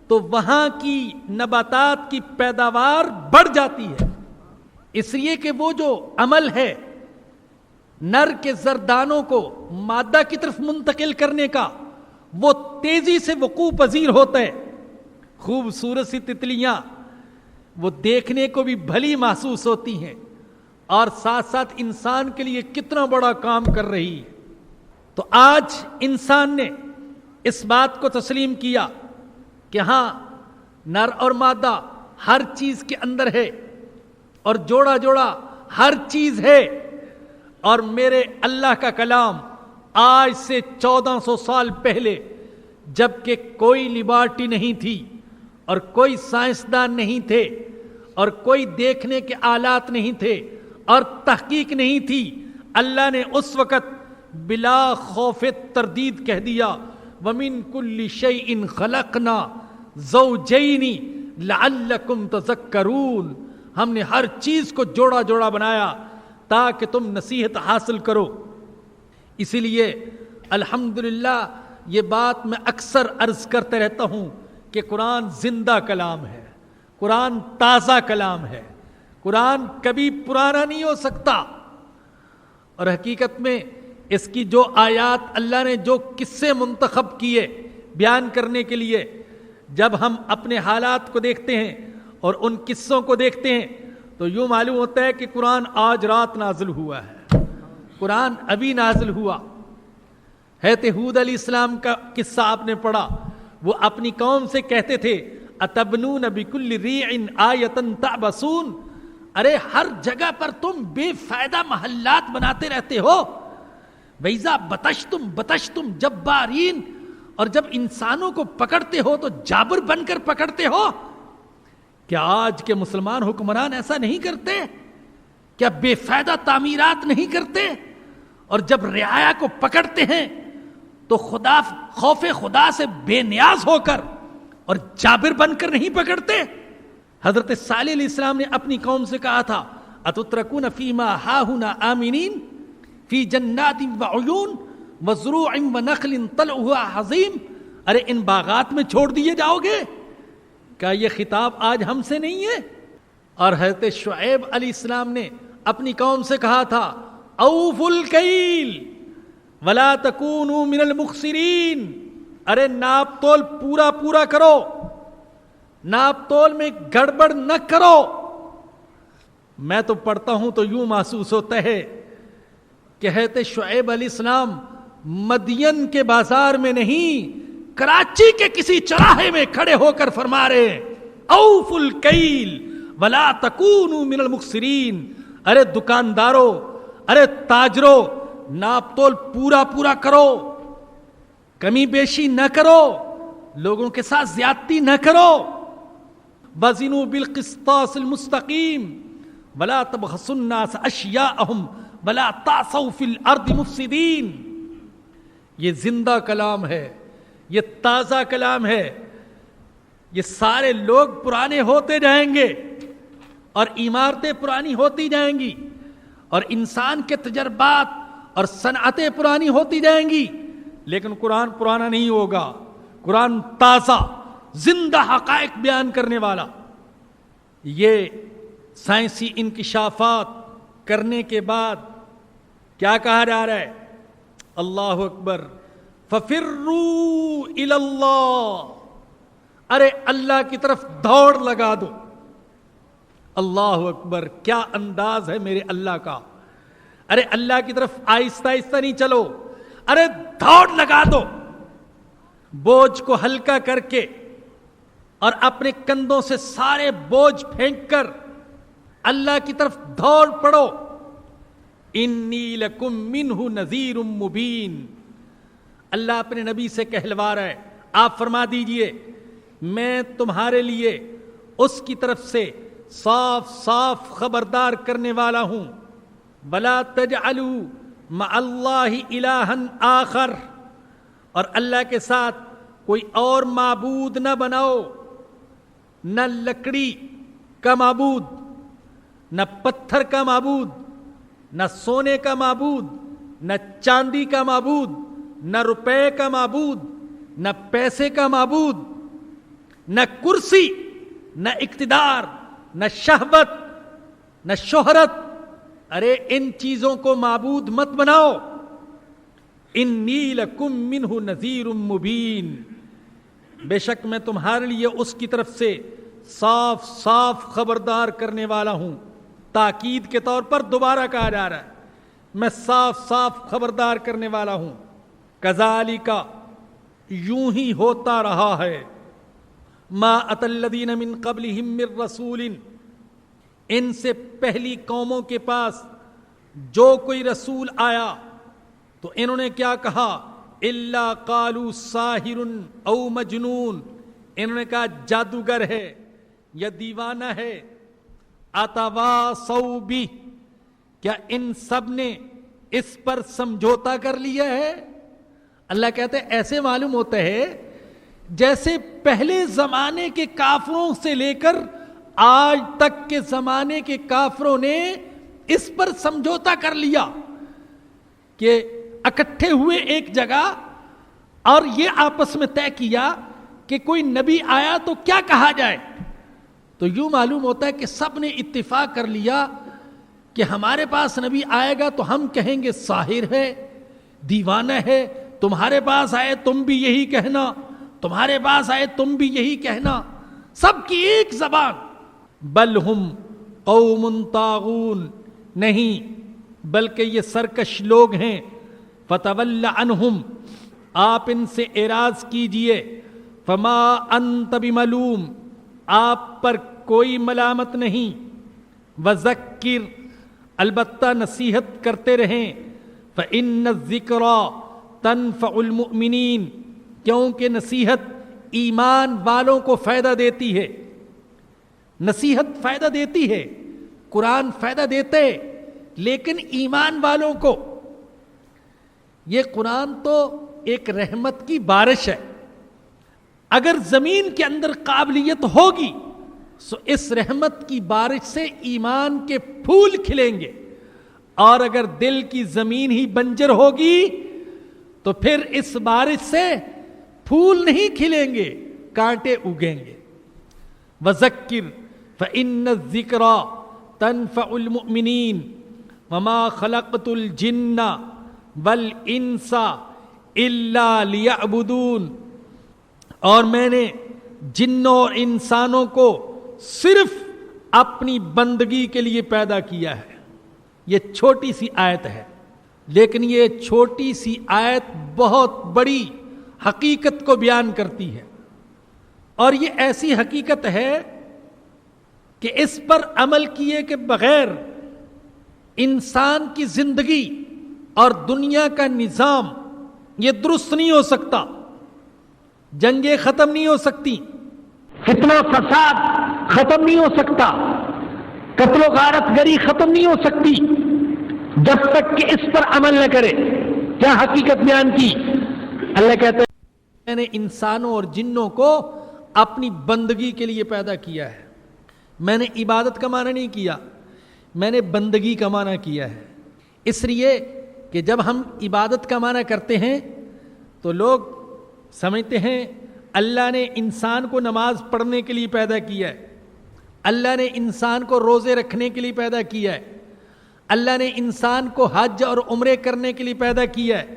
S2: تو وہاں کی نباتات کی پیداوار بڑھ جاتی ہے. اس لیے کہ وہ جو عمل ہے نر کے زردانوں کو مادہ کی طرف منتقل کرنے کا، وہ تیزی سے وقوع پذیر ہوتا ہے. خوبصورت سی تتلیاں وہ دیکھنے کو بھی بھلی محسوس ہوتی ہیں اور ساتھ ساتھ انسان کے لیے کتنا بڑا کام کر رہی ہے. تو آج انسان نے اس بات کو تسلیم کیا کہ ہاں نر اور مادہ ہر چیز کے اندر ہے اور جوڑا جوڑا ہر چیز ہے. اور میرے اللہ کا کلام آج سے 1400 سال پہلے، جب کہ کوئی لیبارٹری نہیں تھی اور کوئی سائنسدان نہیں تھے اور کوئی دیکھنے کے آلات نہیں تھے اور تحقیق نہیں تھی، اللہ نے اس وقت بلا خوف تردید کہہ دیا وَمِن كُلِّ شَيْءٍ خَلَقْنَا زَوْجَيْنِ لَعَلَّكُمْ تَذَكَّرُونَ. ہم نے ہر چیز کو جوڑا جوڑا بنایا تاکہ تم نصیحت حاصل کرو. اسی لیے الحمدللہ یہ بات میں اکثر عرض کرتے رہتا ہوں کہ قرآن زندہ کلام ہے، قرآن تازہ کلام ہے، قرآن کبھی پرانا نہیں ہو سکتا. اور حقیقت میں اس کی جو آیات اللہ نے جو قصے منتخب کیے بیان کرنے کے لیے، جب ہم اپنے حالات کو دیکھتے ہیں اور ان قصوں کو دیکھتے ہیں تو یوں معلوم ہوتا ہے کہ قرآن آج رات نازل ہوا ہے، قرآن ابھی نازل ہوا. حضرت ہود علیہ السلام کا قصہ آپ نے پڑھا. وہ اپنی قوم سے کہتے تھے اتبنون بکل ریع آیۃ تعبثون. ارے ہر جگہ پر تم بے فائدہ محلات بناتے رہتے ہو. وَإِذَا بَطَشْتُمْ بَطَشْتُمْ جَبَّارِينَ. اور جب انسانوں کو پکڑتے ہو تو جابر بن کر پکڑتے ہو. کیا آج کے مسلمان حکمران ایسا نہیں کرتے؟ کیا بے فائدہ تعمیرات نہیں کرتے؟ اور جب رعایا کو پکڑتے ہیں تو خوف خدا سے بے نیاز ہو کر اور جابر بن کر نہیں پکڑتے؟ حضرت صالح علیہ السلام نے اپنی قوم سے کہا تھا اتترکون فیما ہاہنا آمنین فی جنات وعیون وزروع ونخل طلعها حظیم. ارے ان باغات میں چھوڑ دیے جاؤ گے؟ کیا یہ خطاب آج ہم سے نہیں ہے؟ اور حضرت شعیب علیہ السلام نے اپنی قوم سے کہا تھا اوفوا الکیل ولا تکونوا من المخسرین. ارے ناپ تول پورا پورا کرو، ناپ تول میں گڑبڑ نہ کرو. میں تو پڑھتا ہوں تو یوں محسوس ہوتا ہے کہ حضرت شعیب علیہ السلام مدین کے بازار میں نہیں، کراچی کے کسی چوراہے میں کھڑے ہو کر فرما رہے ہیں اوفوا الکیل ولا تکونوا من المخسرین. ارے دکانداروں، ارے تاجروں، ناپ تول پورا پورا کرو، کمی بیشی نہ کرو، لوگوں کے ساتھ زیادتی نہ کرو. وزنوا بالقسطاس المستقیم ولا تبخسوا الناس اشیاءهم ولا تعثوا فی الارض مفسدین. یہ زندہ کلام ہے، یہ تازہ کلام ہے. یہ سارے لوگ پرانے ہوتے جائیں گے اور عمارتیں پرانی ہوتی جائیں گی اور انسان کے تجربات اور صنعتیں پرانی ہوتی جائیں گی، لیکن قرآن پرانا نہیں ہوگا. قرآن تازہ زندہ حقائق بیان کرنے والا. یہ سائنسی انکشافات کرنے کے بعد کیا کہا جا رہا ہے؟ اللہ اکبر. ففروا الی اللہ. ارے اللہ کی طرف دوڑ لگا دو. اللہ اکبر. کیا انداز ہے میرے اللہ کا. ارے اللہ کی طرف آہستہ آہستہ نہیں چلو، ارے دوڑ لگا دو. بوجھ کو ہلکا کر کے اور اپنے کندھوں سے سارے بوجھ پھینک کر اللہ کی طرف دوڑ پڑو. انی لکم منہ نذیر مبین. اللہ اپنے نبی سے کہلوا رہا ہے، آپ فرما دیجئے میں تمہارے لیے اس کی طرف سے صاف صاف خبردار کرنے والا ہوں. ولا تجعلوا مع اللہ الہا آخر. اور اللہ کے ساتھ کوئی اور معبود نہ بناؤ. نہ لکڑی کا معبود، نہ پتھر کا معبود، نہ سونے کا معبود، نہ چاندی کا معبود، نہ روپے کا معبود، نہ پیسے کا معبود، نہ کرسی، نہ اقتدار، نہ شہوت، نہ شہرت. ارے ان چیزوں کو معبود مت بناؤ. انی لکم منہ نذیر مبین. بے شک میں تمہارے لیے اس کی طرف سے صاف صاف خبردار کرنے والا ہوں. تاکید کے طور پر دوبارہ کہا جا رہا ہے میں صاف صاف خبردار کرنے والا ہوں. کذالک، یوں ہی ہوتا رہا ہے. ما اتی الذین من قبلہم من رسول، ان سے پہلی قوموں کے پاس جو کوئی رسول آیا تو انہوں نے کیا کہا؟ الا قالوا ساحر او مجنون. انہوں نے کہا جادوگر ہے یا دیوانہ ہے. اتواصوا بہ، کیا ان سب نے اس پر سمجھوتا کر لیا ہے؟ اللہ کہتے ہیں ایسے معلوم ہوتا ہے جیسے پہلے زمانے کے کافروں سے لے کر آج تک کے زمانے کے کافروں نے اس پر سمجھوتا کر لیا کہ اکٹھے ہوئے ایک جگہ اور یہ آپس میں طے کیا کہ کوئی نبی آیا تو کیا کہا جائے. تو یوں معلوم ہوتا ہے کہ سب نے اتفاق کر لیا کہ ہمارے پاس نبی آئے گا تو ہم کہیں گے ساحر ہے، دیوانہ ہے. تمہارے پاس آئے تم بھی یہی کہنا، تمہارے پاس آئے تم بھی یہی کہنا. سب کی ایک زبان. بل ہم قوم طاغون، نہیں بلکہ یہ سرکش لوگ ہیں. فتول عنہم، آپ ان سے اعراض کیجئے. فما انت بملوم، آپ پر کوئی ملامت نہیں. وذکر، البتہ نصیحت کرتے رہیں. فإن الذکریٰ تنفع المؤمنین، کیونکہ نصیحت ایمان والوں کو فائدہ دیتی ہے. نصیحت فائدہ دیتی ہے، قرآن فائدہ دیتے، لیکن ایمان والوں کو. یہ قرآن تو ایک رحمت کی بارش ہے. اگر زمین کے اندر قابلیت ہوگی تو اس رحمت کی بارش سے ایمان کے پھول کھلیں گے، اور اگر دل کی زمین ہی بنجر ہوگی تو پھر اس بارش سے پھول نہیں کھلیں گے، کانٹے اگیں گے. وذکر فإن الذکریٰ تنفع المؤمنین وما خلقت الجن والانس الا لیعبدون. اور میں نے جنوں اور انسانوں کو صرف اپنی بندگی کے لیے پیدا کیا ہے. یہ چھوٹی سی آیت ہے، لیکن یہ چھوٹی سی آیت بہت بڑی حقیقت کو بیان کرتی ہے. اور یہ ایسی حقیقت ہے کہ اس پر عمل کیے کے بغیر انسان کی زندگی اور دنیا کا نظام یہ درست نہیں ہو سکتا، جنگیں ختم نہیں ہو سکتی،
S1: فتنہ فساد ختم نہیں ہو سکتا، قتل و غارت گری ختم نہیں ہو سکتی جب تک کہ اس پر عمل نہ کرے۔ کیا حقیقت بیان کی؟ اللہ کہتے ہیں
S2: میں نے انسانوں اور جنوں کو اپنی بندگی کے لیے پیدا کیا ہے۔ میں نے عبادت کا معنی نہیں کیا، میں نے بندگی کا معنی کیا ہے۔ اس لیے کہ جب ہم عبادت کا معنی کرتے ہیں تو لوگ سمجھتے ہیں اللہ نے انسان کو نماز پڑھنے کے لیے پیدا کیا ہے، اللہ نے انسان کو روزے رکھنے کے لیے پیدا کیا ہے، اللہ نے انسان کو حج اور عمرے کرنے کے لیے پیدا کیا ہے،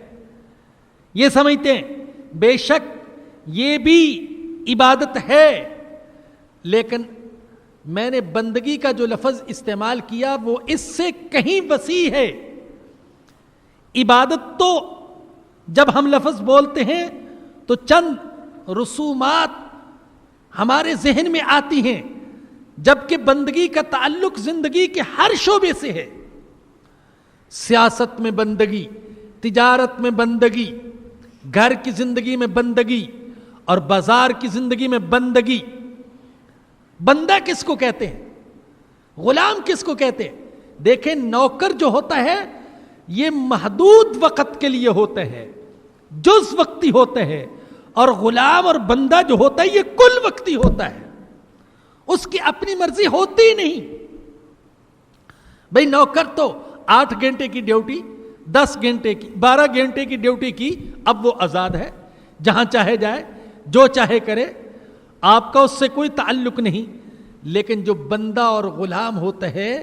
S2: یہ سمجھتے ہیں۔ بے شک یہ بھی عبادت ہے، لیکن میں نے بندگی کا جو لفظ استعمال کیا وہ اس سے کہیں وسیع ہے۔ عبادت تو جب ہم لفظ بولتے ہیں تو چند رسومات ہمارے ذہن میں آتی ہیں، جبکہ بندگی کا تعلق زندگی کے ہر شعبے سے ہے۔ سیاست میں بندگی، تجارت میں بندگی، گھر کی زندگی میں بندگی اور بازار کی زندگی میں بندگی۔ بندہ کس کو کہتے ہیں؟ غلام کس کو کہتے ہیں؟ دیکھیں، نوکر جو ہوتا ہے یہ محدود وقت کے لیے ہوتے ہیں، جز وقتی ہوتے ہیں، اور غلام اور بندہ جو ہوتا ہے یہ کل وقتی ہوتا ہے، اس کی اپنی مرضی ہوتی ہی نہیں۔ بھئی نوکر تو 8 گھنٹے کی ڈیوٹی، 10 گھنٹے کی، 12 گھنٹے کی ڈیوٹی کی، اب وہ آزاد ہے، جہاں چاہے جائے، جو چاہے کرے، آپ کا اس سے کوئی تعلق نہیں۔ لیکن جو بندہ اور غلام ہوتا ہے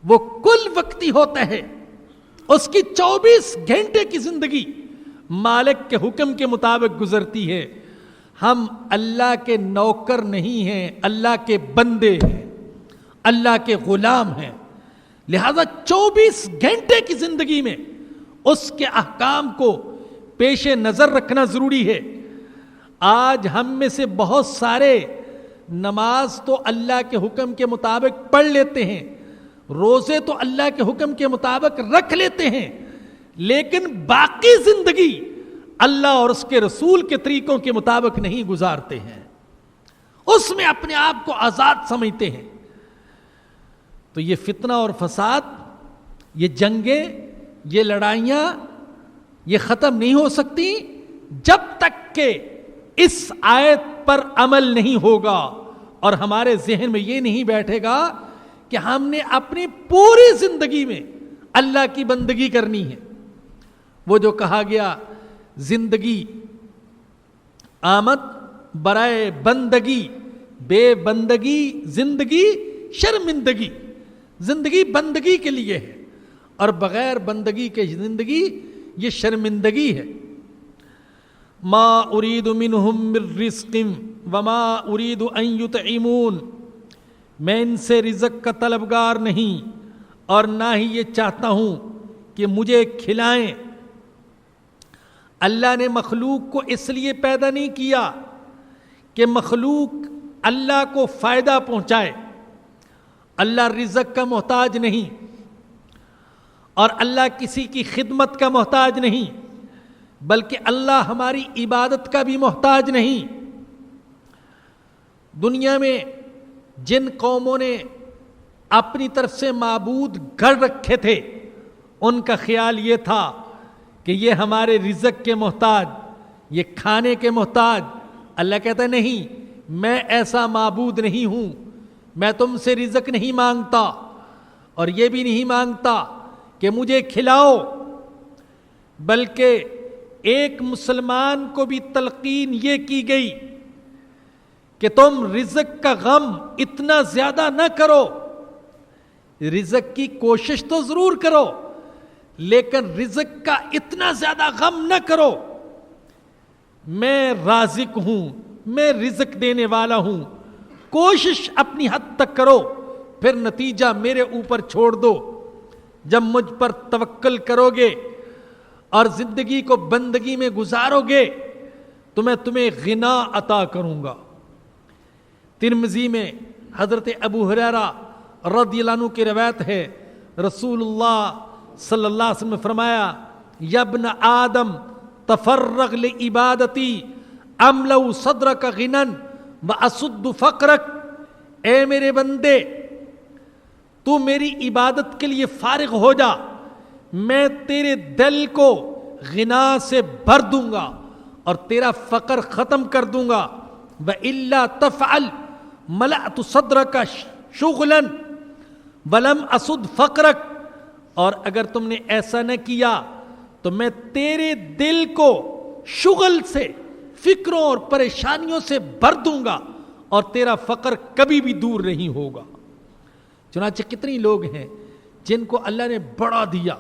S2: وہ کل وقتی ہوتا ہے، اس کی 24 گھنٹے کی زندگی مالک کے حکم کے مطابق گزرتی ہے۔ ہم اللہ کے نوکر نہیں ہیں، اللہ کے بندے ہیں، اللہ کے غلام ہیں۔ لہذا 24 گھنٹے کی زندگی میں اس کے احکام کو پیش نظر رکھنا ضروری ہے۔ آج ہم میں سے بہت سارے نماز تو اللہ کے حکم کے مطابق پڑھ لیتے ہیں، روزے تو اللہ کے حکم کے مطابق رکھ لیتے ہیں، لیکن باقی زندگی اللہ اور اس کے رسول کے طریقوں کے مطابق نہیں گزارتے ہیں، اس میں اپنے آپ کو آزاد سمجھتے ہیں۔ تو یہ فتنہ اور فساد، یہ جنگیں، یہ لڑائیاں یہ ختم نہیں ہو سکتی جب تک کہ اس آیت پر عمل نہیں ہوگا اور ہمارے ذہن میں یہ نہیں بیٹھے گا کہ ہم نے اپنی پوری زندگی میں اللہ کی بندگی کرنی ہے۔ وہ جو کہا گیا زندگی آمد برائے بندگی، بے بندگی زندگی شرمندگی۔ زندگی بندگی کے لیے ہے اور بغیر بندگی کے زندگی یہ شرمندگی ہے۔ ما اريد منهم من رزق وما اريد ان يطعمون، میں ان سے رزق کا طلبگار نہیں اور نہ ہی یہ چاہتا ہوں کہ مجھے کھلائیں۔ اللہ نے مخلوق کو اس لیے پیدا نہیں کیا کہ مخلوق اللہ کو فائدہ پہنچائے۔ اللہ رزق کا محتاج نہیں اور اللہ کسی کی خدمت کا محتاج نہیں، بلکہ اللہ ہماری عبادت کا بھی محتاج نہیں۔ دنیا میں جن قوموں نے اپنی طرف سے معبود گھڑ رکھے تھے، ان کا خیال یہ تھا کہ یہ ہمارے رزق کے محتاج، یہ کھانے کے محتاج۔ اللہ کہتا ہے نہیں، میں ایسا معبود نہیں ہوں، میں تم سے رزق نہیں مانگتا اور یہ بھی نہیں مانگتا کہ مجھے کھلاؤ، بلکہ ایک مسلمان کو بھی تلقین یہ کی گئی کہ تم رزق کا غم اتنا زیادہ نہ کرو، رزق کی کوشش تو ضرور کرو لیکن رزق کا اتنا زیادہ غم نہ کرو۔ میں رازق ہوں، میں رزق دینے والا ہوں، کوشش اپنی حد تک کرو، پھر نتیجہ میرے اوپر چھوڑ دو۔ جب مجھ پر توکل کرو گے اور زندگی کو بندگی میں گزارو گے تو میں تمہیں غنا عطا کروں گا۔ ترمذی میں حضرت ابو ہریرہ رضی اللہ عنہ کی روایت ہے، رسول اللہ صلی اللہ علیہ وسلم نے فرمایا، یا ابن آدم تفرغ لعبادتی املؤ صدرک غنى واسد فقرک، اے میرے بندے تو میری عبادت کے لیے فارغ ہو جا، میں تیرے دل کو غنا سے بھر دوں گا اور تیرا فقر ختم کر دوں گا، وَإِلَّا تَفْعَلْ مَلَأْتُ صَدْرَكَ شُغْلًا وَلَمْ أَسُدْ فَقْرَكَ، اور اگر تم نے ایسا نہ کیا تو میں تیرے دل کو شغل سے، فکروں اور پریشانیوں سے بھر دوں گا اور تیرا فقر کبھی بھی دور نہیں ہوگا۔ چنانچہ کتنی لوگ ہیں جن کو اللہ نے بڑا دیا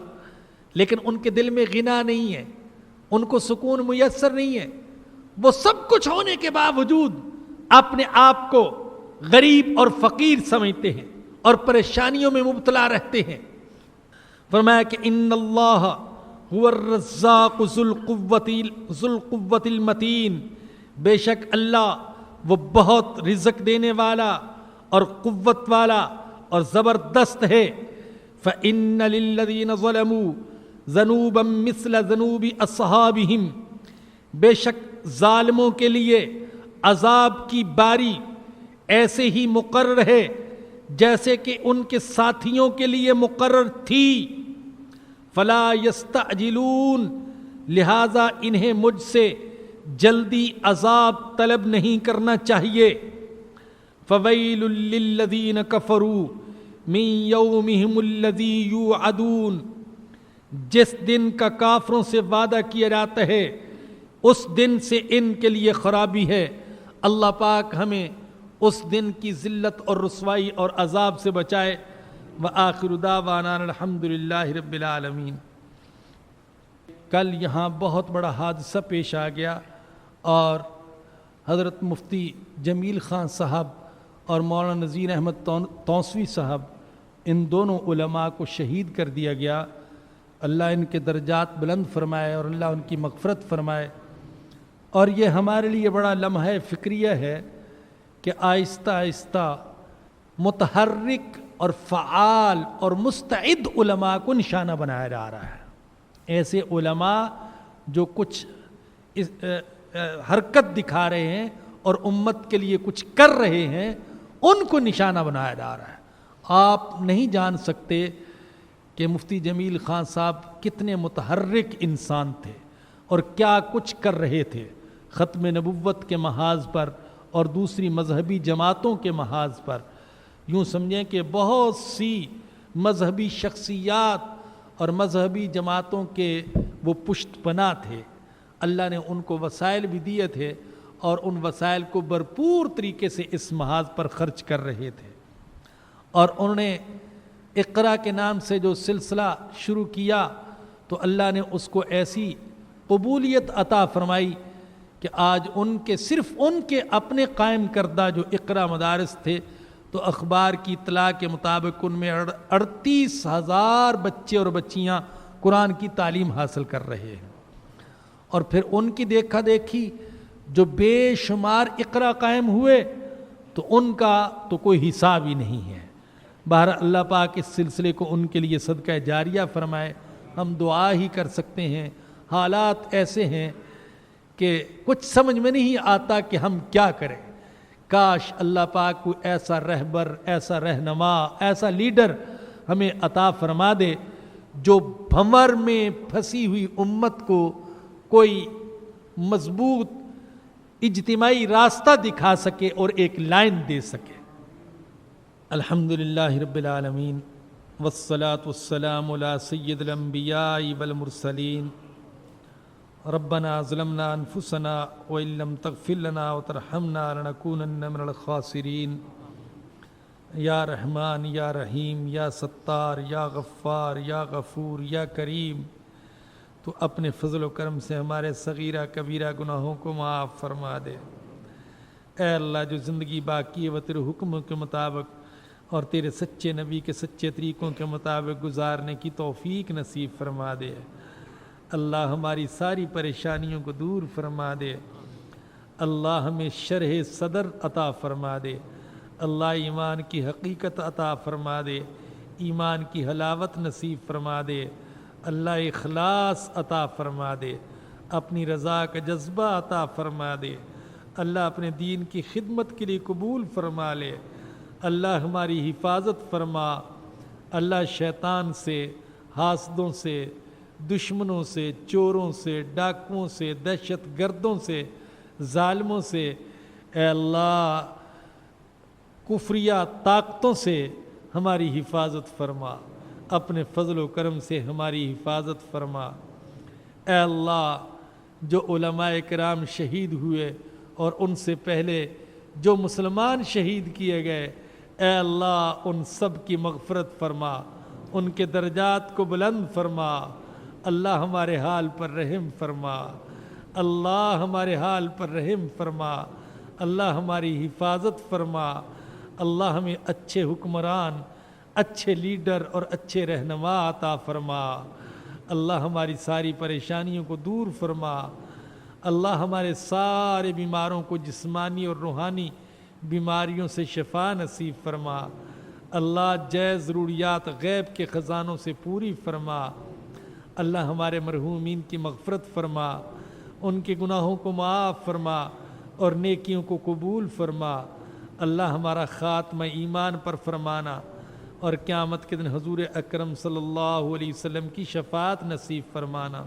S2: لیکن ان کے دل میں غنا نہیں ہے، ان کو سکون میسر نہیں ہے، وہ سب کچھ ہونے کے باوجود اپنے آپ کو غریب اور فقیر سمجھتے ہیں اور پریشانیوں میں مبتلا رہتے ہیں۔ فرمایا کہ ان اللہ هو الرزاق ذو القوة المتین، بے شک اللہ وہ بہت رزق دینے والا اور قوت والا اور زبردست ہے۔ فَإِنَّ لِلَّذِينَ ظَلَمُوا ذَنُوبًا مِثْلَ ذَنُوبِ أَصْحَابِهِمْ، بے شک ظالموں کے لیے عذاب کی باری ایسے ہی مقرر ہے جیسے کہ ان کے ساتھیوں کے لیے مقرر تھی۔ فَلَا يَسْتَعْجِلُونَ، لہذا انہیں مجھ سے جلدی عذاب طلب نہیں کرنا چاہیے۔ فَوَيْلٌ لِّلَّذِينَ كَفَرُوا مِن يَوْمِهِمُ الَّذِي يُوعَدُونَ، جس دن کا کافروں سے وعدہ کیا جاتا ہے اس دن سے ان کے لیے خرابی ہے۔ اللہ پاک ہمیں اس دن کی ذلت اور رسوائی اور عذاب سے بچائے۔ وآخر دعوانا الحمد للہ رب العالمین۔ کل یہاں بہت بڑا حادثہ پیش آ گیا اور حضرت مفتی جمیل خان صاحب اور مولانا نذیر احمد توسوی صاحب، ان دونوں علماء کو شہید کر دیا گیا۔ اللہ ان کے درجات بلند فرمائے اور اللہ ان کی مغفرت فرمائے۔ اور یہ ہمارے لیے بڑا لمحہ فکریہ ہے کہ آہستہ آہستہ متحرک اور فعال اور مستعد علماء کو نشانہ بنایا جا رہا ہے۔ ایسے علماء جو کچھ حرکت دکھا رہے ہیں اور امت کے لیے کچھ کر رہے ہیں، ان کو نشانہ بنایا جا رہا ہے۔ آپ نہیں جان سکتے کہ مفتی جمیل خان صاحب کتنے متحرک انسان تھے اور کیا کچھ کر رہے تھے ختم نبوت کے محاذ پر اور دوسری مذہبی جماعتوں کے محاذ پر۔ یوں سمجھیں کہ بہت سی مذہبی شخصیات اور مذہبی جماعتوں کے وہ پشت پناہ تھے۔ اللہ نے ان کو وسائل بھی دیے تھے اور ان وسائل کو بھرپور طریقے سے اس محاذ پر خرچ کر رہے تھے۔ اور انہوں نے اقرا کے نام سے جو سلسلہ شروع کیا تو اللہ نے اس کو ایسی قبولیت عطا فرمائی کہ آج ان کے صرف ان کے اپنے قائم کردہ جو اقرا مدارس تھے تو اخبار کی اطلاع کے مطابق ان میں 38,000 بچے اور بچیاں قرآن کی تعلیم حاصل کر رہے ہیں۔ اور پھر ان کی دیکھا دیکھی جو بے شمار اقرا قائم ہوئے تو ان کا تو کوئی حساب ہی نہیں ہے۔ بہرحال اللہ پاک اس سلسلے کو ان کے لیے صدقہ جاریہ فرمائے۔ ہم دعا ہی کر سکتے ہیں۔ حالات ایسے ہیں کہ کچھ سمجھ میں نہیں آتا کہ ہم کیا کریں۔ کاش اللہ پاک کو ایسا رہبر، ایسا رہنما، ایسا لیڈر ہمیں عطا فرما دے جو بھنور میں پھنسی ہوئی امت کو کوئی مضبوط اجتماعی راستہ دکھا سکے اور ایک لائن دے سکے۔ الحمدللہ رب العالمین والصلاة والسلام علی سید الانبیاء والمرسلین۔ ربنا ظلمنا انفسنا وان لم تغفر لنا وترحمنا لنکونن من الخاسرین۔ یا رحمان یا رحیم یا ستار یا غفار یا غفور یا کریم، تو اپنے فضل و کرم سے ہمارے صغیرہ کبیرہ گناہوں کو معاف فرما دے۔ اے اللہ، جو زندگی باقی ہے وہ تیرے حکم کے مطابق اور تیرے سچے نبی کے سچے طریقوں کے مطابق گزارنے کی توفیق نصیب فرما دے۔ اللہ ہماری ساری پریشانیوں کو دور فرما دے۔ اللہ ہمیں شرح صدر عطا فرما دے۔ اللہ ایمان کی حقیقت عطا فرما دے، ایمان کی حلاوت نصیب فرما دے، اللہ اخلاص عطا فرما دے، اپنی رضا کا جذبہ عطا فرما دے، اللہ اپنے دین کی خدمت کے لیے قبول فرما لے، اللہ ہماری حفاظت فرما، اللہ شیطان سے، حاسدوں سے، دشمنوں سے، چوروں سے، ڈاکوؤں سے، دہشت گردوں سے، ظالموں سے، اے اللہ کفریہ طاقتوں سے ہماری حفاظت فرما، اپنے فضل و کرم سے ہماری حفاظت فرما۔ اے اللہ جو علماء کرام شہید ہوئے اور ان سے پہلے جو مسلمان شہید کیے گئے، اے اللہ ان سب کی مغفرت فرما، ان کے درجات کو بلند فرما، اللہ ہمارے حال پر رحم فرما، اللہ ہمارے حال پر رحم فرما، اللہ ہماری حفاظت فرما، اللہ ہمیں اچھے حکمران، اچھے لیڈر اور اچھے رہنما عطا فرما، اللہ ہماری ساری پریشانیوں کو دور فرما، اللہ ہمارے سارے بیماروں کو جسمانی اور روحانی بیماریوں سے شفا نصیب فرما، اللہ جائز ضروریات غیب کے خزانوں سے پوری فرما، اللہ ہمارے مرحومین کی مغفرت فرما، ان کے گناہوں کو معاف فرما اور نیکیوں کو قبول فرما، اللہ ہمارا خاتمہ ایمان پر فرمانا اور قیامت کے دن حضور اکرم صلی اللہ علیہ وسلم کی شفاعت نصیب فرمانا۔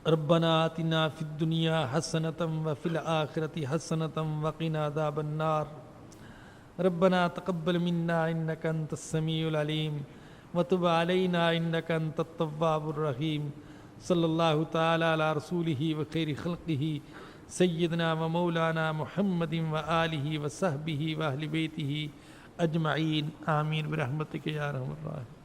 S2: ربنا آتنا فی الدنیا حسنۃ وفی الآخرۃ حسنۃ وقنا عذاب النار۔ ربنا تقبل منا انک انت السمیع العلیم وتب علینا انک انت التواب الرحیم۔ صلی اللہ تعالی علی رسولہ وخیر خلقہ سیدنا و مولانا محمد و آلہ و صحبہ و اہل بیتہ اجمعین، آمین برحمتک یا ارحم الراحمین۔